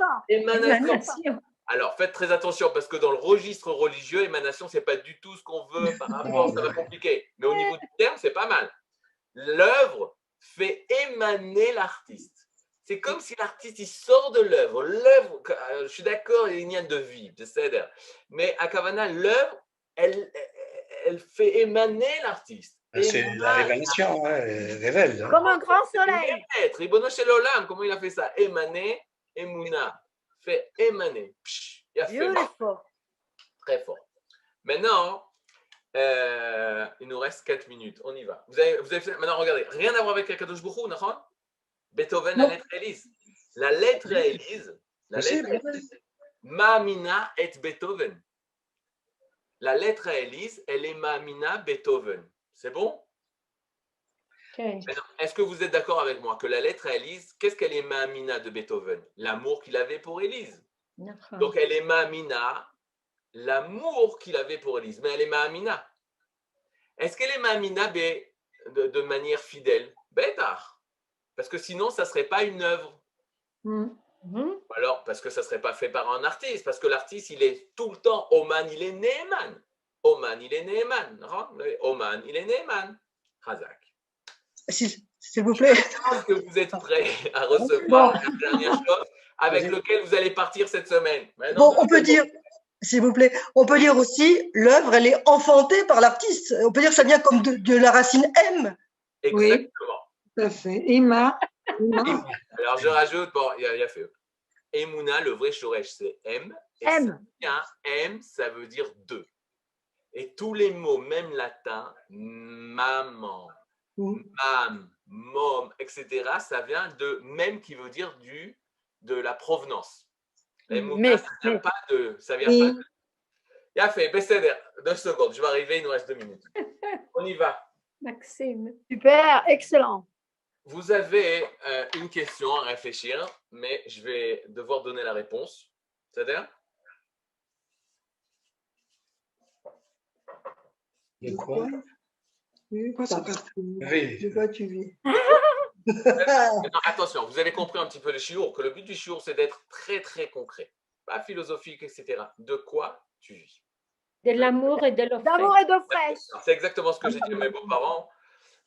[SPEAKER 2] Alors, faites très attention parce que dans le registre religieux, émanation, ce n'est pas du tout ce qu'on veut par rapport, ça va compliquer. Mais au niveau du terme, c'est pas mal. L'œuvre fait émaner l'artiste. C'est comme si l'artiste, il sort de l'œuvre. L'œuvre, je suis d'accord, il y a de vie, mais à Kavana, l'œuvre, elle fait émaner l'artiste.
[SPEAKER 10] C'est la révélation, hein, elle révèle. Hein.
[SPEAKER 3] Comme un grand soleil.
[SPEAKER 2] Ribono Shel Olam, comment il a fait ça? Émaner, Emouna. Fait émaner. Psh, il a fait
[SPEAKER 3] Beautiful.
[SPEAKER 2] très fort. Maintenant, il nous reste 4 minutes. On y va. Vous avez fait, maintenant, regardez. Rien à voir avec Akadosh Baruch Hu, d'accord? Beethoven, la lettre Élise. La lettre Élise. La lettre Élise. Ma'amina et Beethoven. La lettre à Élise, elle est Ma'amina Beethoven. C'est bon? Est-ce que vous êtes d'accord avec moi que la lettre à Élise, qu'est-ce qu'elle est Ma'amina de Beethoven? L'amour qu'il avait pour Élise. Donc elle est Ma'amina, l'amour qu'il avait pour Élise. Mais elle est Ma'amina. Est-ce qu'elle est Ma'amina de manière fidèle? Bétar. Parce que sinon, ça ne serait pas une œuvre. Alors, parce que ça ne serait pas fait par un artiste, parce que l'artiste, il est tout le temps Oman, il est Neeman. Oman, il est Neeman. Oman, il est Neeman. Razak.
[SPEAKER 9] S'il vous plaît.
[SPEAKER 2] Je pense que vous êtes prêts à recevoir la dernière chose avec laquelle vous allez partir cette semaine. Maintenant,
[SPEAKER 9] bon, on peut dire, s'il vous plaît, on peut dire aussi, l'œuvre, elle est enfantée par l'artiste. On peut dire que ça vient comme de la racine M.
[SPEAKER 2] Exactement.
[SPEAKER 9] Oui, tout à fait. Ima.
[SPEAKER 2] Alors, je rajoute, bon, il y a fait. Emouna, le vrai shoresh, c'est M. Et
[SPEAKER 3] M.
[SPEAKER 2] M, ça veut dire deux. Et tous les mots, même latins, maman, mam, mom, etc., ça vient de même qui veut dire de la provenance. Emouna, ça vient pas de. Ça vient pas de. Il y a fait, Besséder, 2 secondes, je vais arriver, il nous reste 2 minutes. On y va.
[SPEAKER 3] Maxime. Super, excellent.
[SPEAKER 2] Vous avez une question à réfléchir, mais je vais devoir donner la réponse. C'est-à-dire?
[SPEAKER 10] De quoi?
[SPEAKER 9] Quoi ça passe?
[SPEAKER 10] De
[SPEAKER 9] quoi tu vis?
[SPEAKER 2] Non, attention, vous avez compris un petit peu le shiur, que le but du shiur, c'est d'être très, très concret. Pas philosophique, etc. De quoi tu vis?
[SPEAKER 12] De l'amour et de l'eau fraîche.
[SPEAKER 3] D'amour et d'eau fraîche.
[SPEAKER 2] C'est exactement ce que j'ai dit à mes beaux-parents.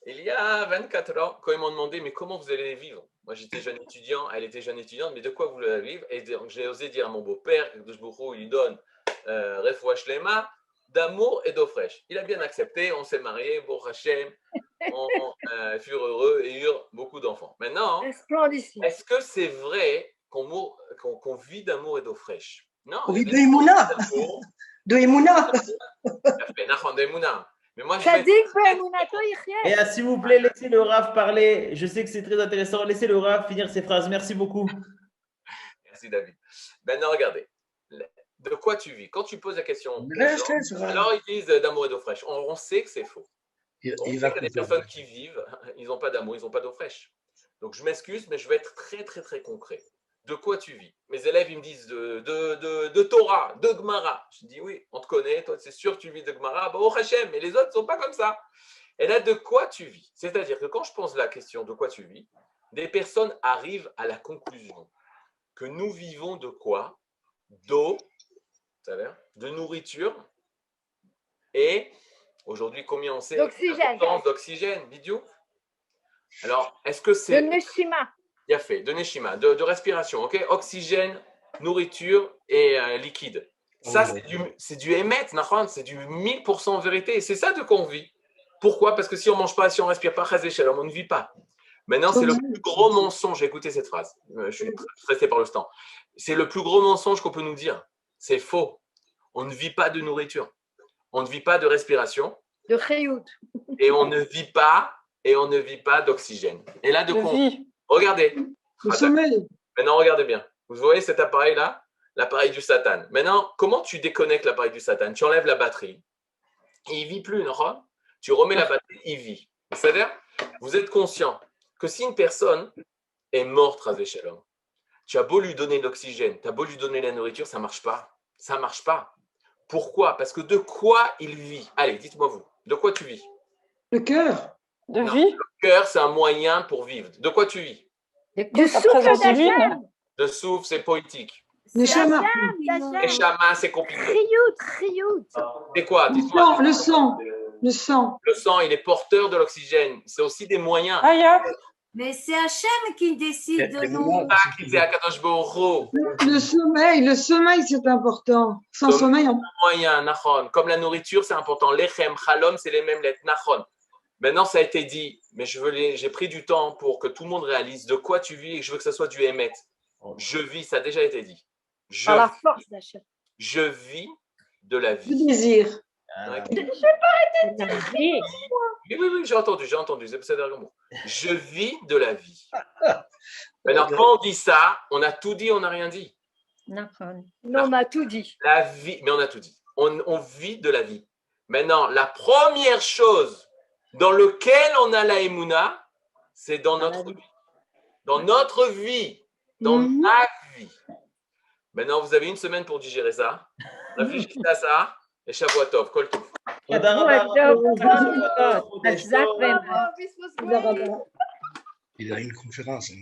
[SPEAKER 2] Il y a 24 ans, quand ils m'ont demandé, mais comment vous allez vivre? Moi, j'étais jeune étudiant, elle était jeune étudiante, mais de quoi vous allez vivre? Et donc, j'ai osé dire à mon beau-père, que il lui donne Refoua Shlema, d'amour et d'eau fraîche. Il a bien accepté, on s'est mariés, bon Hachem, on furent heureux et eurent beaucoup d'enfants. Maintenant, est-ce que c'est vrai qu'on vit d'amour et d'eau fraîche? Non.
[SPEAKER 9] On vit de Emouna. De Emouna.
[SPEAKER 2] De Emouna. Mais moi,
[SPEAKER 1] Et s'il vous plaît, laissez le Rav parler. Je sais que c'est très intéressant. Laissez le Rav finir ses phrases. Merci beaucoup.
[SPEAKER 2] Merci, David. Maintenant, regardez. De quoi tu vis? Quand tu poses la question, alors ils disent d'amour et d'eau fraîche. On sait que c'est faux. On sait que les personnes qui vivent, ils n'ont pas d'amour, ils n'ont pas d'eau fraîche. Donc, je m'excuse, mais je vais être très, très, très concret. De quoi tu vis? Mes élèves, ils me disent de Torah, de Gemara. Je dis oui, on te connaît, toi, c'est sûr que tu vis de Gemara. Bah, oh Hachem, mais les autres ne sont pas comme ça. Et là, de quoi tu vis? C'est-à-dire que quand je pose la question de quoi tu vis, des personnes arrivent à la conclusion que nous vivons de quoi? D'eau, de nourriture et aujourd'hui, combien on sait? D'oxygène, Bidiou. Alors, est-ce que c'est.
[SPEAKER 3] De Neshima.
[SPEAKER 2] Il y a fait, de Neshima, de respiration, ok? Oxygène, nourriture et liquide. Ça, c'est du émet, c'est du 1000% vérité. Et c'est ça de quoi on vit. Pourquoi? Parce que si on ne mange pas, si on ne respire pas, on ne vit pas. Maintenant, c'est le plus gros mensonge. Écoutez cette phrase. Je suis très stressé par le temps. C'est le plus gros mensonge qu'on peut nous dire. C'est faux. On ne vit pas de nourriture. On ne vit pas de respiration.
[SPEAKER 3] De chayout.
[SPEAKER 2] Et on ne vit pas d'oxygène. Et là, de quoi? Regardez.
[SPEAKER 9] Le sommeil.
[SPEAKER 2] Maintenant, regardez bien. Vous voyez cet appareil-là? L'appareil du Satan. Maintenant, comment tu déconnectes l'appareil du Satan? Tu enlèves la batterie. Et il ne vit plus, non? Tu remets la batterie, il vit. C'est-à-dire, vous êtes conscient que si une personne est morte, Razé Shalom, tu as beau lui donner l'oxygène, tu as beau lui donner la nourriture, ça ne marche pas. Ça ne marche pas. Pourquoi? Parce que de quoi il vit? Allez, dites-moi vous. De quoi tu vis?
[SPEAKER 9] Le cœur.
[SPEAKER 7] De vie.
[SPEAKER 2] Le cœur, c'est un moyen pour vivre. De quoi tu vis?
[SPEAKER 3] Du souffle d'Hachem.
[SPEAKER 2] De souffle, c'est poétique.
[SPEAKER 9] Neshama.
[SPEAKER 2] Neshama, c'est compliqué.
[SPEAKER 3] Chiyut.
[SPEAKER 2] C'est quoi?
[SPEAKER 9] Dites-moi. Le sang. Le sang.
[SPEAKER 2] Le sang, il est porteur de l'oxygène. C'est aussi des moyens.
[SPEAKER 6] Mais c'est Hachem qui décide de nous.
[SPEAKER 9] Le sommeil, c'est important. Sans sommeil,
[SPEAKER 2] moyen, nachon. Comme la nourriture, c'est important. Lechem, chalom, c'est les mêmes lettres. Nachon. Maintenant, ça a été dit, mais j'ai pris du temps pour que tout le monde réalise de quoi tu vis et je veux que ça soit du émet. Je vis, ça a déjà été dit.
[SPEAKER 3] Par la force d'achat.
[SPEAKER 2] Je vis de la vie.
[SPEAKER 9] Du désir.
[SPEAKER 2] Ouais.
[SPEAKER 3] Je vais pas arrêter de dire.
[SPEAKER 2] Oui, j'ai entendu. C'est le mot. Je vis de la vie. Maintenant, quand on dit ça, on a tout dit, on n'a rien dit.
[SPEAKER 3] Non, on a tout dit.
[SPEAKER 2] La vie, mais on a tout dit. On vit de la vie. Maintenant, la première chose dans laquelle on a la Emouna, c'est dans notre vie. Dans notre vie. Dans ma vie. Maintenant, vous avez une semaine pour digérer ça. Réfléchissez à ça. Et Shavua Tov, Kol Tov.
[SPEAKER 10] Il a une conférence.